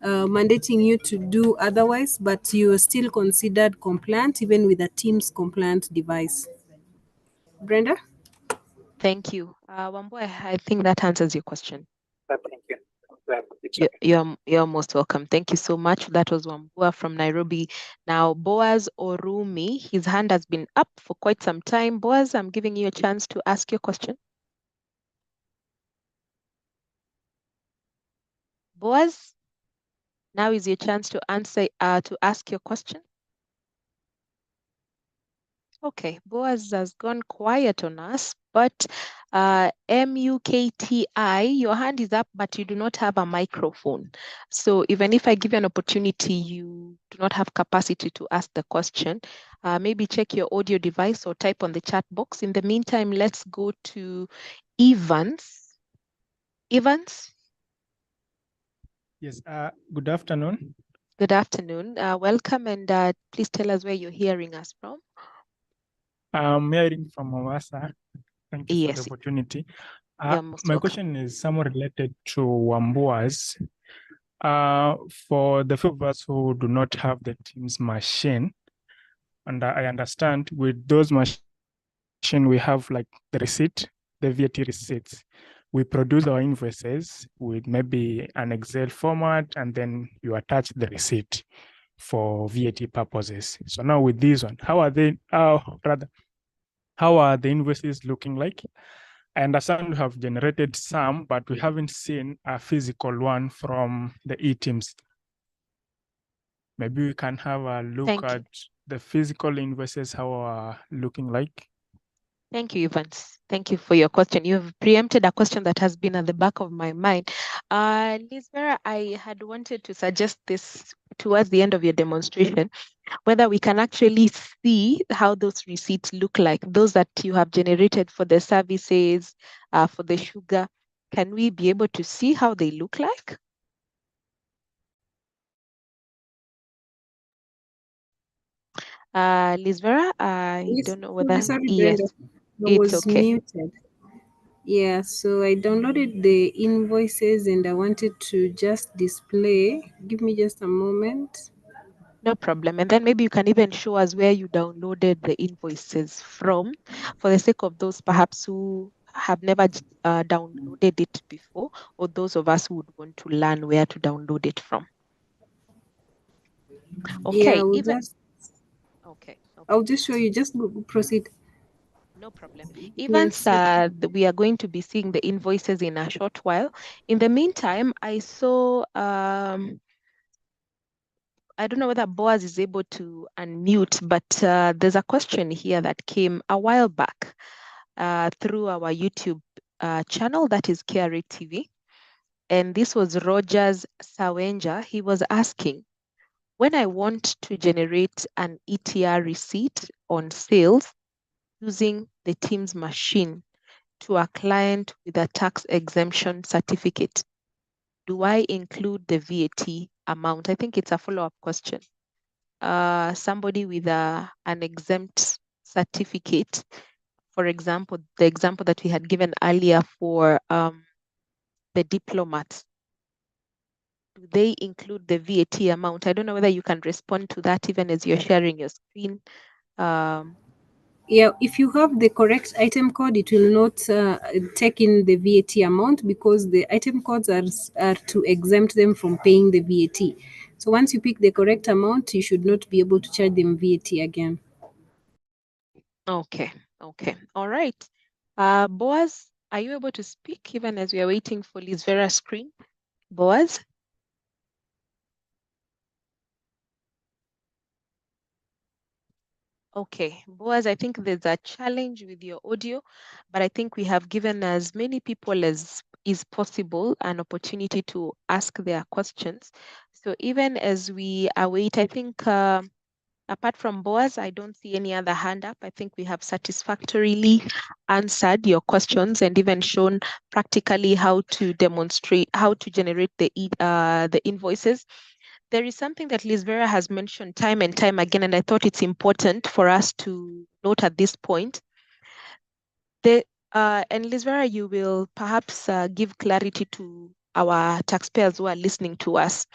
mandating you to do otherwise, but you are still considered compliant even with a Teams compliant device. Brenda? Thank you. Wambua, I think that answers your question. Thank you. It's okay. You're most welcome. Thank you so much. That was Wambua from Nairobi. Now, Boaz Orumi, his hand has been up for quite some time. Boaz, I'm giving you a chance to ask your question. Boaz, now is your chance to ask your question. Okay, Boaz has gone quiet on us, but MUKTI, your hand is up, but you do not have a microphone. So even if I give you an opportunity, you do not have capacity to ask the question, maybe check your audio device or type on the chat box. In the meantime, let's go to Evans. Evans? Yes, good afternoon. Good afternoon. Welcome, and please tell us where you're hearing us from. I'm hearing from Mombasa. Thank you for the Yes. opportunity. You're most My welcome. question is somewhat related to Wambua's. For the few of us who do not have the Teams machine, and I understand with those machines, we have like the receipt, the VAT receipts. We produce our invoices with maybe an Excel format, and then you attach the receipt for VAT purposes. So now with this one, how are they, how are the invoices looking like? I understand we have generated some, but we haven't seen a physical one from the eTIMS. Maybe we can have a look at the physical invoices, how are looking like. Thank you, Evans. Thank you for your question. You've preempted a question that has been at the back of my mind. Liz Vera, I had wanted to suggest this towards the end of your demonstration, whether we can actually see how those receipts look like, those that you have generated for the services, for the sugar. Can we be able to see how they look like? Liz Vera, I don't know whether, Sorry, yes, Brenda. I it's was okay. muted. Yeah, so I downloaded the invoices and I wanted to just display. Give me just a moment. No problem. And then maybe you can even show us where you downloaded the invoices from, for the sake of those perhaps who have never downloaded it before, or those of us who would want to learn where to download it from. Okay, Yeah, okay. I'll just show you. Just proceed. No problem. Evans, we are going to be seeing the invoices in a short while. In the meantime, I saw I don't know whether Boaz is able to unmute, but there's a question here that came a while back through our YouTube channel, that is KRA TV. And this was Rogers Sawenja. He was asking, when I want to generate an ETR receipt on sales using the Teams machine to a client with a tax exemption certificate, do I include the VAT amount? I think it's a follow-up question. Somebody with an exempt certificate, for example, the example that we had given earlier for the diplomats, do they include the VAT amount? I don't know whether you can respond to that even as you're sharing your screen. Yeah, if you have the correct item code, it will not take in the VAT amount, because the item codes are to exempt them from paying the VAT. So once you pick the correct amount, you should not be able to charge them VAT again. Okay, all right. Boaz, are you able to speak even as we are waiting for Liz Vera's screen? Boaz? Okay, Boaz, I think there's a challenge with your audio, but I think we have given as many people as is possible an opportunity to ask their questions. So even as we await, I think apart from Boaz, I don't see any other hand up. I think we have satisfactorily answered your questions and even shown practically how to demonstrate, how to generate the invoices. There is something that Liz Vera has mentioned time and time again, and I thought it's important for us to note at this point. And Liz Vera, you will perhaps give clarity to our taxpayers who are listening to us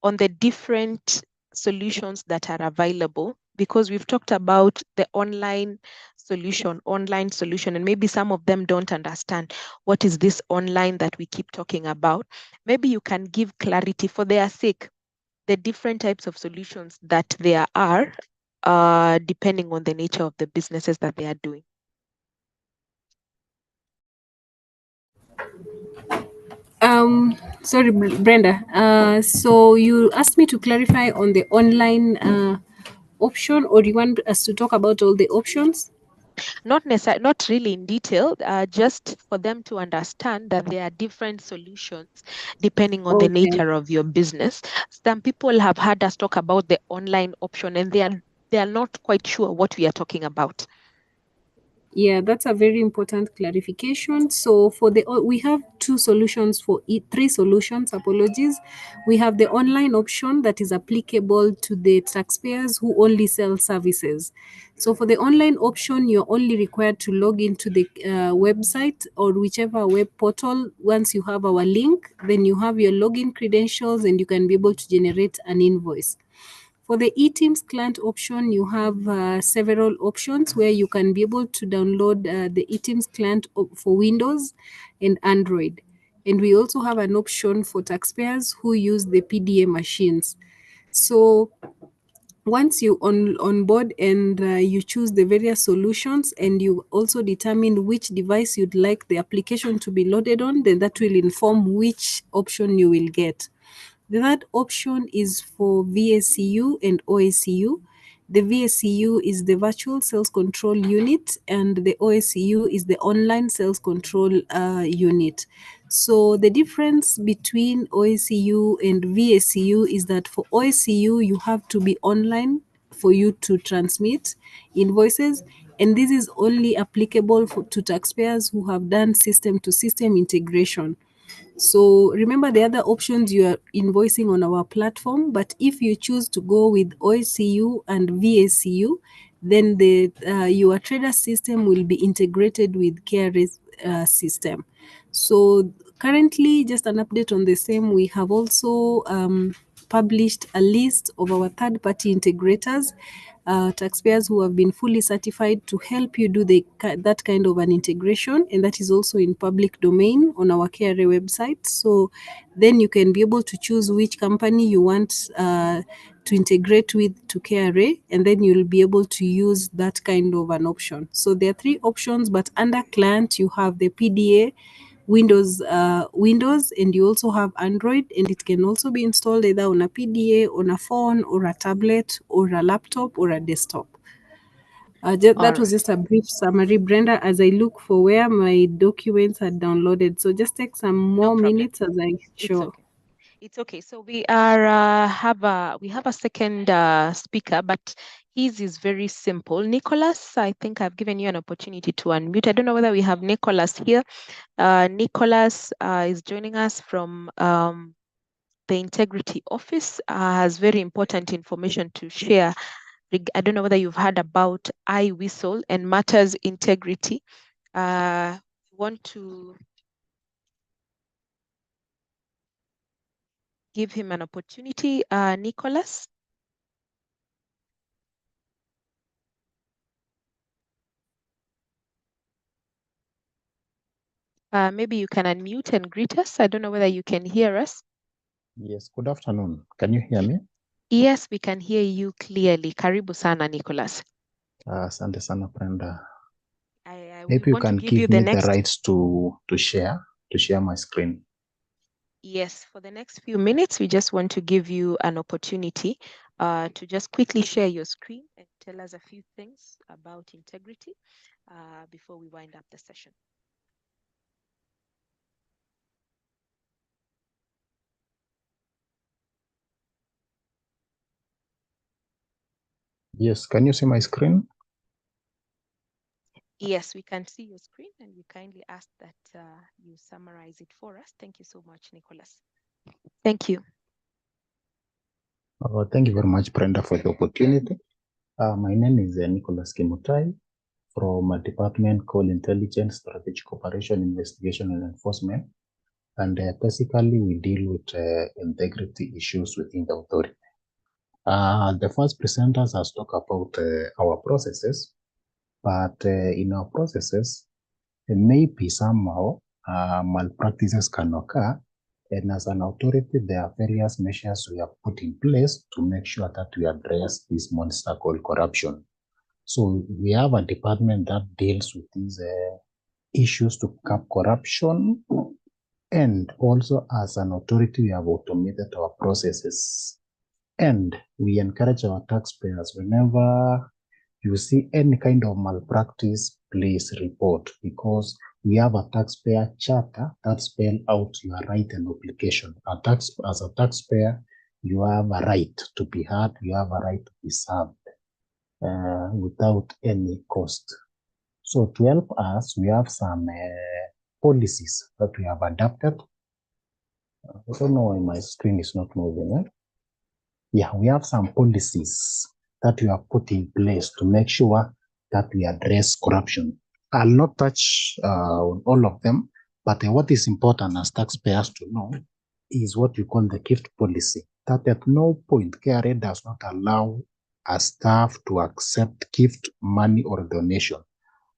on the different solutions that are available, because we've talked about the online solution, and maybe some of them don't understand what is this online that we keep talking about. Maybe you can give clarity for their sake, the different types of solutions that there are, depending on the nature of the businesses that they are doing. Sorry, Brenda. So you asked me to clarify on the online option, or you want us to talk about all the options? Not necessarily, not really in detail, just for them to understand that there are different solutions depending on the nature of your business. Some people have heard us talk about the online option, and they are not quite sure what we are talking about. Yeah, that's a very important clarification. So for we have two solutions for it, three solutions, apologies. We have the online option that is applicable to the taxpayers who only sell services. So for the online option, you're only required to log into the website or whichever web portal. Once you have our link, then you have your login credentials and you can be able to generate an invoice. For the eTIMS client option, you have several options where you can be able to download the eTIMS client for Windows and Android. And we also have an option for taxpayers who use the PDA machines. So once you on board and you choose the various solutions, and you also determine which device you'd like the application to be loaded on, then that will inform which option you will get. The third option is for VSCU and OSCU. The VSCU is the virtual sales control unit, and the OSCU is the online sales control unit. So the difference between OSCU and VSCU is that for OSCU, you have to be online for you to transmit invoices, and this is only applicable to taxpayers who have done system-to-system integration. So remember the other options, you are invoicing on our platform, but if you choose to go with OSCU and VSCU, then your trader system will be integrated with KRA's system. So currently, just an update on the same, we have also published a list of our third-party integrators, taxpayers who have been fully certified to help you do that kind of an integration, and that is also in public domain on our KRA website. So then you can be able to choose which company you want to integrate with to KRA, and then you'll be able to use that kind of an option. So there are three options, but under client you have the PDA Windows, and you also have Android, and it can also be installed either on a PDA, on a phone, or a tablet, or a laptop, or a desktop. That was just a brief summary, Brenda, as I look for where my documents are downloaded. So just take some more minutes as I show. Okay. It's okay. So we are have a second speaker, but his is very simple. Nicholas, I think I've given you an opportunity to unmute. I don't know whether we have Nicholas here. Nicholas is joining us from the Integrity Office. Has very important information to share. I don't know whether you've heard about iWhistle and Matters Integrity. Want to give him an opportunity. Nicholas? Maybe you can unmute and greet us. I don't know whether you can hear us. Yes, good afternoon. Can you hear me? Yes, we can hear you clearly. Karibu sana, Nicholas. Asante sana, Brenda. We Maybe you want to can give you give the me the next. rights to share my screen. Yes, for the next few minutes, we just want to give you an opportunity to just quickly share your screen and tell us a few things about integrity before we wind up the session. Yes, can you see my screen? Yes, we can see your screen, and we kindly ask that you summarize it for us. Thank you so much, Nicholas. Thank you. Thank you very much, Brenda, for the opportunity. My name is Nicholas Kimutai from a department called Intelligence, Strategic Operation, Investigation and Enforcement. And basically, we deal with integrity issues within the authority. The first presenters has talked about our processes, but in our processes, maybe somehow malpractices can occur. And as an authority, there are various measures we have put in place to make sure that we address this monster called corruption. So we have a department that deals with these issues to curb corruption. And also as an authority, we have automated our processes. And we encourage our taxpayers, whenever you see any kind of malpractice, please report, because we have a taxpayer charter that spells out your right and obligation. As a taxpayer, you have a right to be heard, you have a right to be served without any cost. So to help us, we have some policies that we have adapted. I don't know why my screen is not moving. Yeah, we have some policies that we have put in place to make sure that we address corruption. I'll not touch on all of them, but what is important as taxpayers to know is what we call the gift policy. That at no point KRA does not allow a staff to accept gift, money, or donation.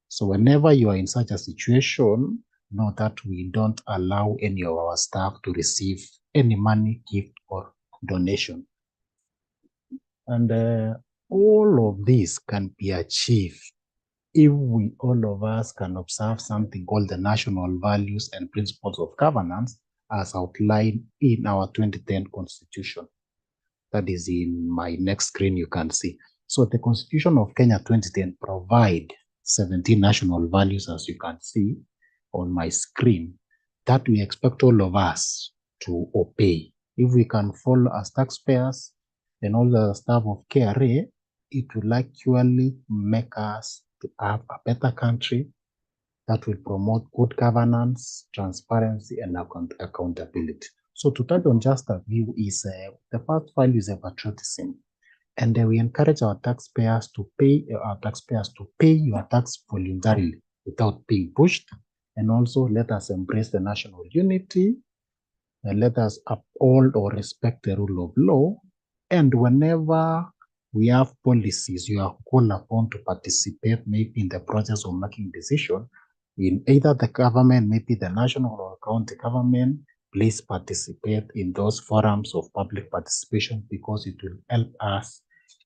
So whenever you are in such a situation, know that we don't allow any of our staff to receive any money, gift, or donation. And all of this can be achieved if we, all of us, can observe something called the national values and principles of governance as outlined in our 2010 Constitution. That is in my next screen, you can see. So the Constitution of Kenya 2010 provide 17 national values, as you can see on my screen, that we expect all of us to obey. If we can follow as taxpayers and all the staff of KRA, it will actually make us to have a better country that will promote good governance, transparency, and accountability. So to touch on just a view is the first value is patriotism, and we encourage our taxpayers to pay your tax voluntarily without being pushed, and also let us embrace the national unity, and let us uphold or respect the rule of law. And whenever we have policies, you are called upon to participate maybe in the process of making decision in either the government, maybe the national or county government. Please participate in those forums of public participation, because it will help us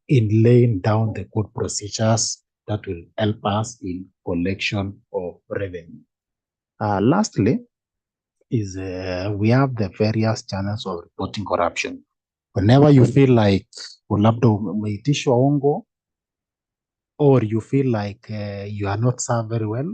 in laying down the good procedures that will help us in collection of revenue. Lastly, is we have the various channels of reporting corruption. Whenever you feel like labda umeitishwa ongo, or you feel like you are not served very well,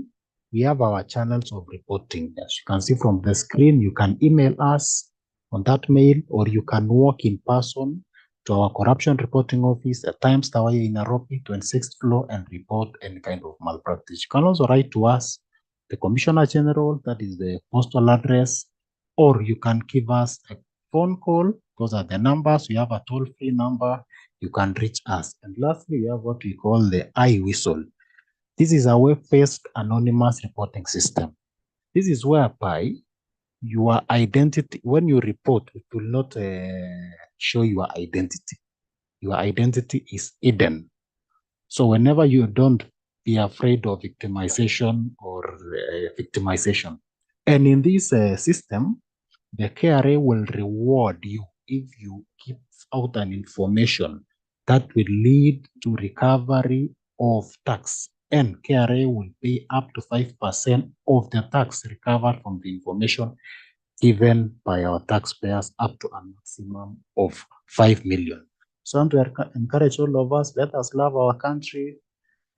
we have our channels of reporting. As you can see from the screen, you can email us on that mail, or you can walk in person to our corruption reporting office at Times Tower in Nairobi, 26th floor, and report any kind of malpractice. You can also write to us, the Commissioner General, that is the postal address, or you can give us a phone call. Those are the numbers. We have a toll-free number. You can reach us. And lastly, we have what we call the iWhistle. This is a web-based anonymous reporting system. This is whereby your identity, when you report, it will not show your identity. Your identity is hidden. So whenever you don't be afraid of victimization or victimization. And in this system, the KRA will reward you if you give out an information that will lead to recovery of tax. And KRA will pay up to 5% of the tax recovered from the information given by our taxpayers, up to a maximum of 5 million. So I want to encourage all of us, let us love our country.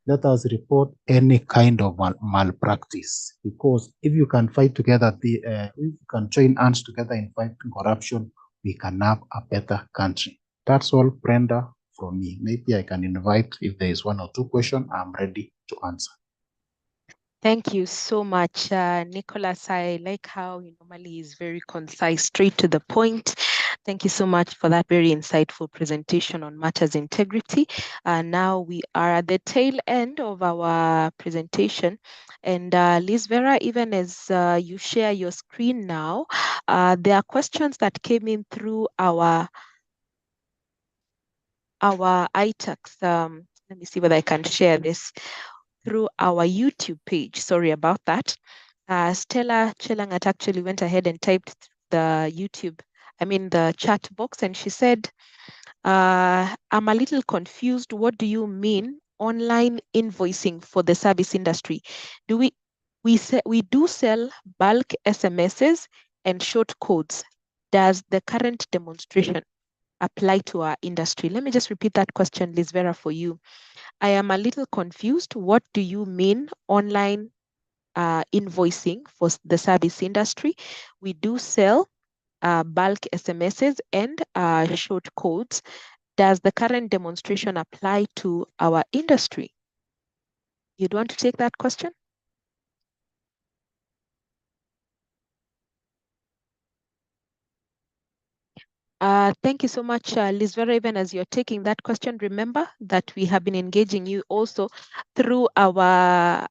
Let us report any kind of malpractice, because if you can fight together, if you can join hands together in fighting corruption, we can have a better country. That's all, Brenda, from me. Maybe I can invite, if there is one or two questions, I'm ready to answer. Thank you so much, Nicholas. I like how he normally is very concise, straight to the point. Thank you so much for that very insightful presentation on matters integrity. Now we are at the tail end of our presentation. And Liz Vera, even as you share your screen now, there are questions that came in through our iTax. Let me see whether I can share this through our YouTube page. Sorry about that. Stella Chelangat actually went ahead and typed the the chat box, and she said, I'm a little confused. What do you mean online invoicing for the service industry? Do we do sell bulk SMSs and short codes? Does the current demonstration apply to our industry? Let me just repeat that question, Liz Vera, for you. I am a little confused. What do you mean online invoicing for the service industry? We do sell bulk SMSs and short codes. Does the current demonstration apply to our industry? You'd want to take that question? Thank you so much, Liz Vera. Even as you're taking that question, remember that we have been engaging you also through our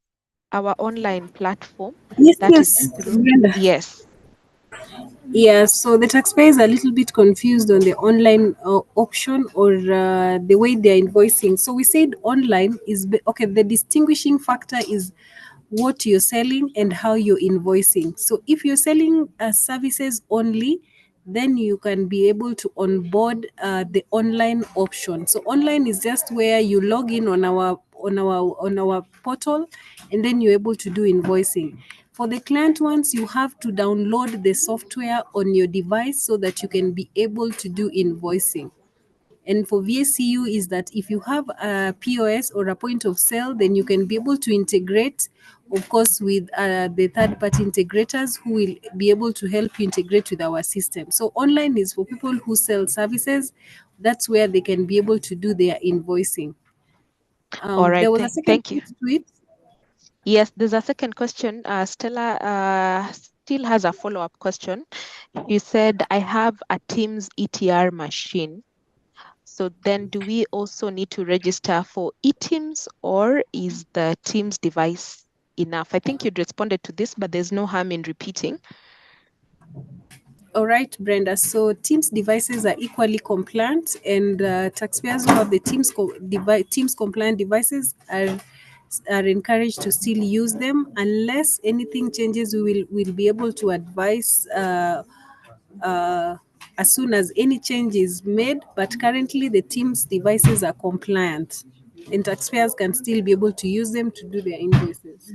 online platform. Yes, Brenda. Yes. Yeah, so the taxpayers are a little bit confused on the online option or the way they're invoicing. So we said online is okay. The distinguishing factor is what you're selling and how you're invoicing. So if you're selling services only, then you can be able to onboard the online option. So online is just where you log in on our portal, and then you're able to do invoicing. For the client ones, you have to download the software on your device so that you can be able to do invoicing. And for VSCU is that if you have a POS or a point of sale, then you can be able to integrate, of course, with the third-party integrators who will be able to help you integrate with our system. So online is for people who sell services. That's where they can be able to do their invoicing. All right. There was a second thank you. part to it. Yes, there's a second question. Stella still has a follow-up question. You said, I have a Teams ETR machine. So then do we also need to register for eTIMS, or is the Teams device enough? I think you'd responded to this, but there's no harm in repeating. All right, Brenda. So Teams devices are equally compliant, and taxpayers who have the Teams compliant devices are encouraged to still use them. Unless anything changes, we'll be able to advise as soon as any change is made. But currently, the Teams devices are compliant, and taxpayers can still be able to use them to do their invoices.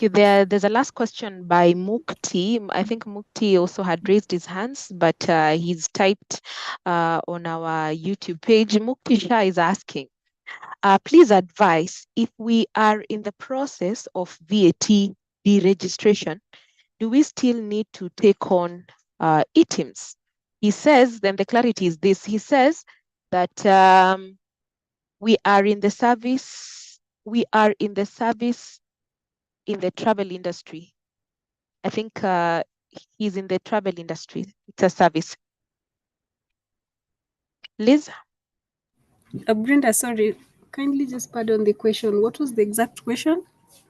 There's a last question by Mukti. I think Mukti also had raised his hands, but he's typed on our YouTube page. Mukti Shah is asking, please advise if we are in the process of VAT deregistration, do we still need to take on eTIMS? He says, then the clarity is this. He says that we are in the service in the travel industry. I think he's in the travel industry. It's a service. Liz? Brenda, sorry, kindly just pardon the question. What was the exact question?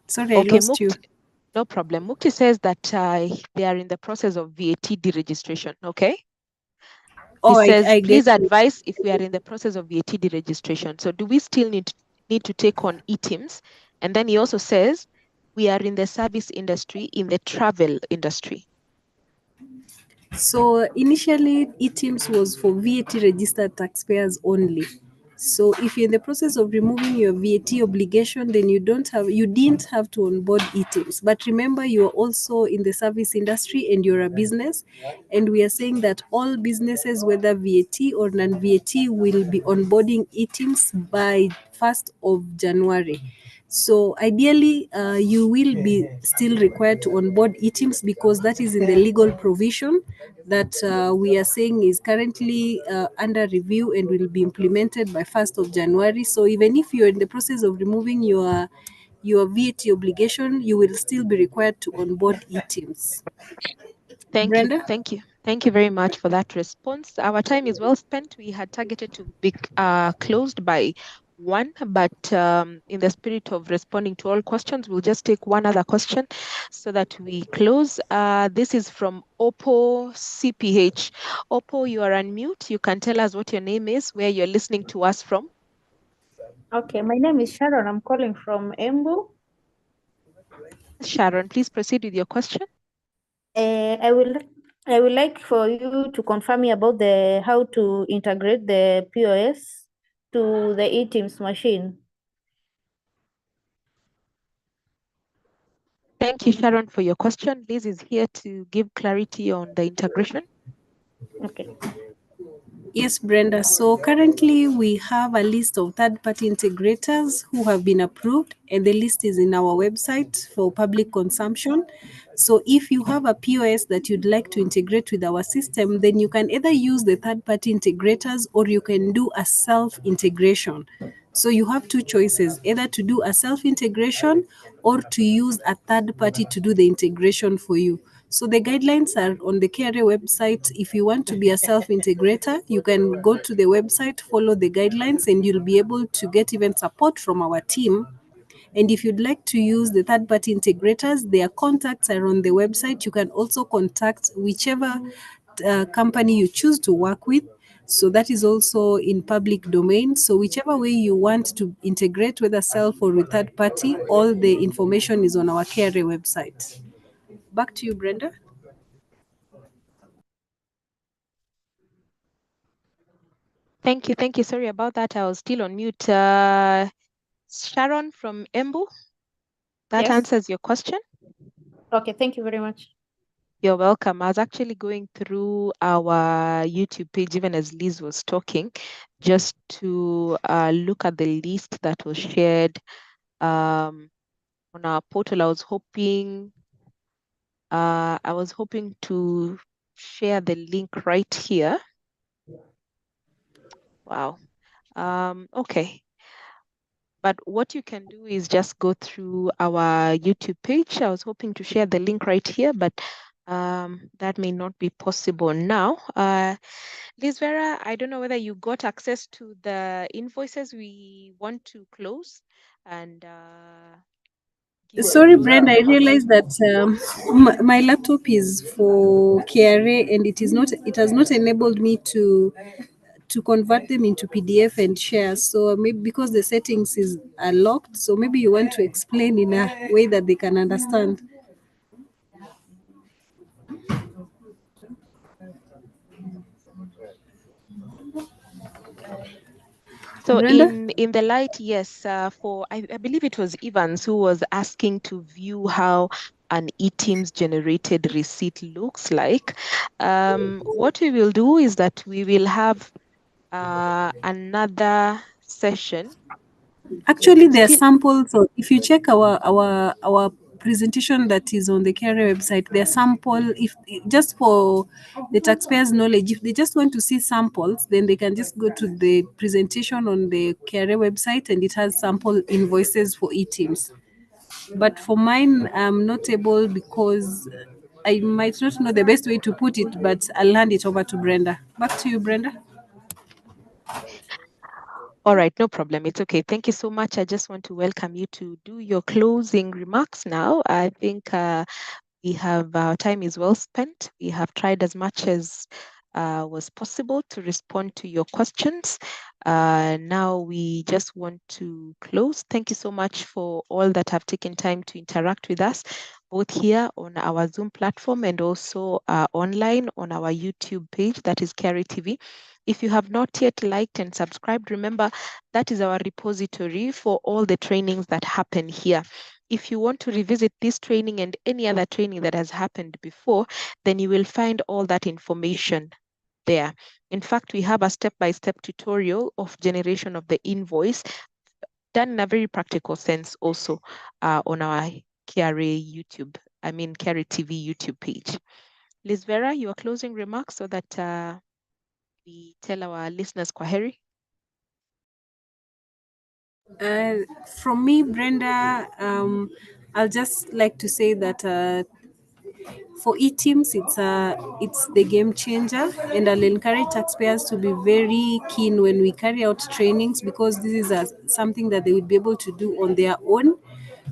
Sorry, I Okay, lost you. No problem. Mukti says that they are in the process of VAT deregistration, okay? He says, please advise if we are in the process of VAT deregistration. So do we still need to take on eTIMS? And then he also says, we are in the service industry, in the travel industry. So initially, eTIMS was for VAT registered taxpayers only. So if you're in the process of removing your VAT obligation, then you didn't have to onboard eTIMS. But remember, you're also in the service industry and you're a business. And we are saying that all businesses, whether VAT or non-VAT, will be onboarding eTIMS by 1st of January. So ideally, you will be still required to onboard eTIMS because that is in the legal provision that we are saying is currently under review and will be implemented by 1st of January. So even if you're in the process of removing your VAT obligation, you will still be required to onboard eTIMS. Thank you very much for that response. Our time is well spent. We had targeted to be closed by 1, but in the spirit of responding to all questions, we'll just take one other question so that we close. This is from Oppo CPH. Oppo, you are on mute. You can tell us what your name is, where you're listening to us from. Okay, my name is Sharon. I'm calling from Embu. Sharon, please proceed with your question. I would like for you to confirm me about how to integrate the POS to the eTIMS machine. Thank you, Sharon, for your question. Liz is here to give clarity on the integration. Okay. Yes, Brenda. So currently we have a list of third-party integrators who have been approved, and the list is in our website for public consumption. So if you have a POS that you'd like to integrate with our system, then you can either use the third-party integrators or you can do a self-integration. So you have two choices, either to do a self-integration or to use a third party to do the integration for you. So the guidelines are on the KRA website. If you want to be a self-integrator, you can go to the website, follow the guidelines, and you'll be able to get even support from our team. And if you'd like to use the third-party integrators, their contacts are on the website. You can also contact whichever company you choose to work with. So that is also in public domain. So whichever way you want to integrate, whether self or with third party, all the information is on our KRA website. Back to you, Brenda. Thank you. Sorry about that. I was still on mute. Sharon from Embu, that answers your question. Okay, thank you very much. You're welcome. I was actually going through our YouTube page even as Liz was talking, just to look at the list that was shared on our portal. I was hoping to share the link right here. Wow. Okay. But what you can do is just go through our YouTube page. I was hoping to share the link right here, but that may not be possible now. Liz Vera, I don't know whether you got access to the invoices we want to close. And sorry, Brenda, I realized that my laptop is for KRA and it has not enabled me to convert them into PDF and share. So maybe because the settings are locked, so maybe you want to explain in a way that they can understand. So Brenda? in the light, yes, for I believe it was Evans who was asking to view how an eTIMS generated receipt looks like. What we will do is that we will have another session. Actually, there are Still, samples. So if you check our presentation that is on the KRA website, there are sample. If just for the taxpayers' knowledge, if they just want to see samples, then they can just go to the presentation on the KRA website, and it has sample invoices for eTIMS. But for mine, I'm not able because I might not know the best way to put it, but I'll hand it over to Brenda. Back to you, Brenda. all right, no problem. It's okay. Thank you so much. I just want to welcome you to do your closing remarks now. I think we have our time is well spent. We have tried as much as was possible to respond to your questions. Now we just want to close. Thank you so much for all that have taken time to interact with us, both here on our Zoom platform and also online on our YouTube page, that is KRA TV. If you have not yet liked and subscribed, remember that is our repository for all the trainings that happen here. If you want to revisit this training and any other training that has happened before, then you will find all that information there. In fact, we have a step-by-step tutorial of generation of the invoice done in a very practical sense also on our KRA TV YouTube page. Liz Vera, your closing remarks so that we tell our listeners kwaheri. From me, Brenda, I'll just like to say that for eTIMS, it's the game changer, and I'll encourage taxpayers to be very keen when we carry out trainings, because this is something that they will be able to do on their own.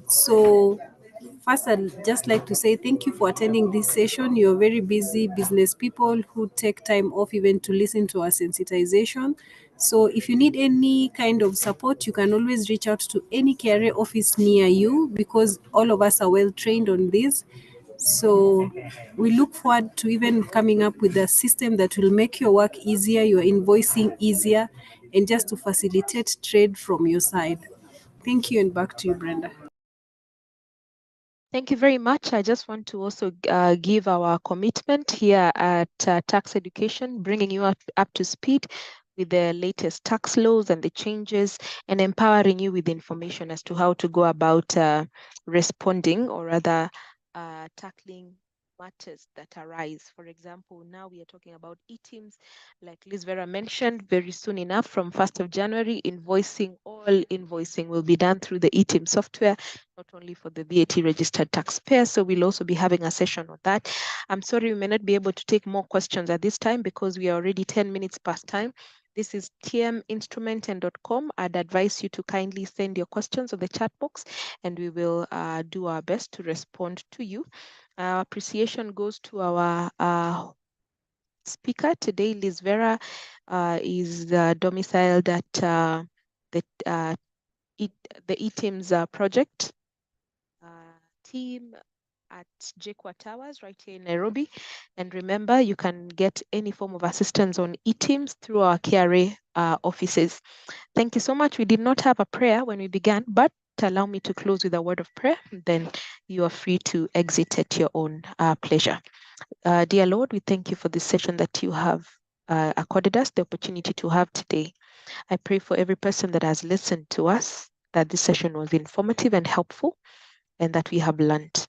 So first, I'd just like to say thank you for attending this session. You're very busy business people who take time off even to listen to our sensitization. So if you need any kind of support, you can always reach out to any KRA office near you, because all of us are well trained on this. So we look forward to even coming up with a system that will make your work easier, your invoicing easier, and just to facilitate trade from your side. Thank you, and back to you, Brenda. Thank you very much. I just want to also give our commitment here at Tax Education, bringing you up to speed with the latest tax laws and the changes, and empowering you with information as to how to go about responding, or rather tackling matters that arise. For example, now we are talking about eTIMS, like Liz Vera mentioned. Very soon enough, from 1st of January, all invoicing will be done through the eTIMS software, not only for the VAT registered taxpayer. So we'll also be having a session on that. I'm sorry we may not be able to take more questions at this time because we are already 10 minutes past time. This is tminstrument.com. I'd advise you to kindly send your questions on the chat box, and we will do our best to respond to you. Appreciation goes to our speaker today. Liz Vera is domiciled at the eTIMS project team at JKUA Towers right here in Nairobi. And remember, you can get any form of assistance on eTIMS through our KRA offices. Thank you so much. We did not have a prayer when we began, but allow me to close with a word of prayer. Then you are free to exit at your own pleasure. Dear Lord, we thank you for this session that you have accorded us the opportunity to have today. I pray for every person that has listened to us, that this session was informative and helpful, and that we have learned.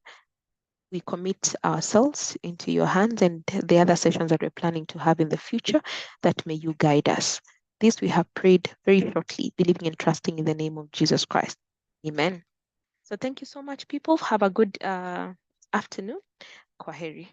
We commit ourselves into your hands and the other sessions that we're planning to have in the future, that may you guide us. This we have prayed very shortly, believing and trusting in the name of Jesus Christ. Amen. So thank you so much, people. Have a good afternoon. Kwaheri.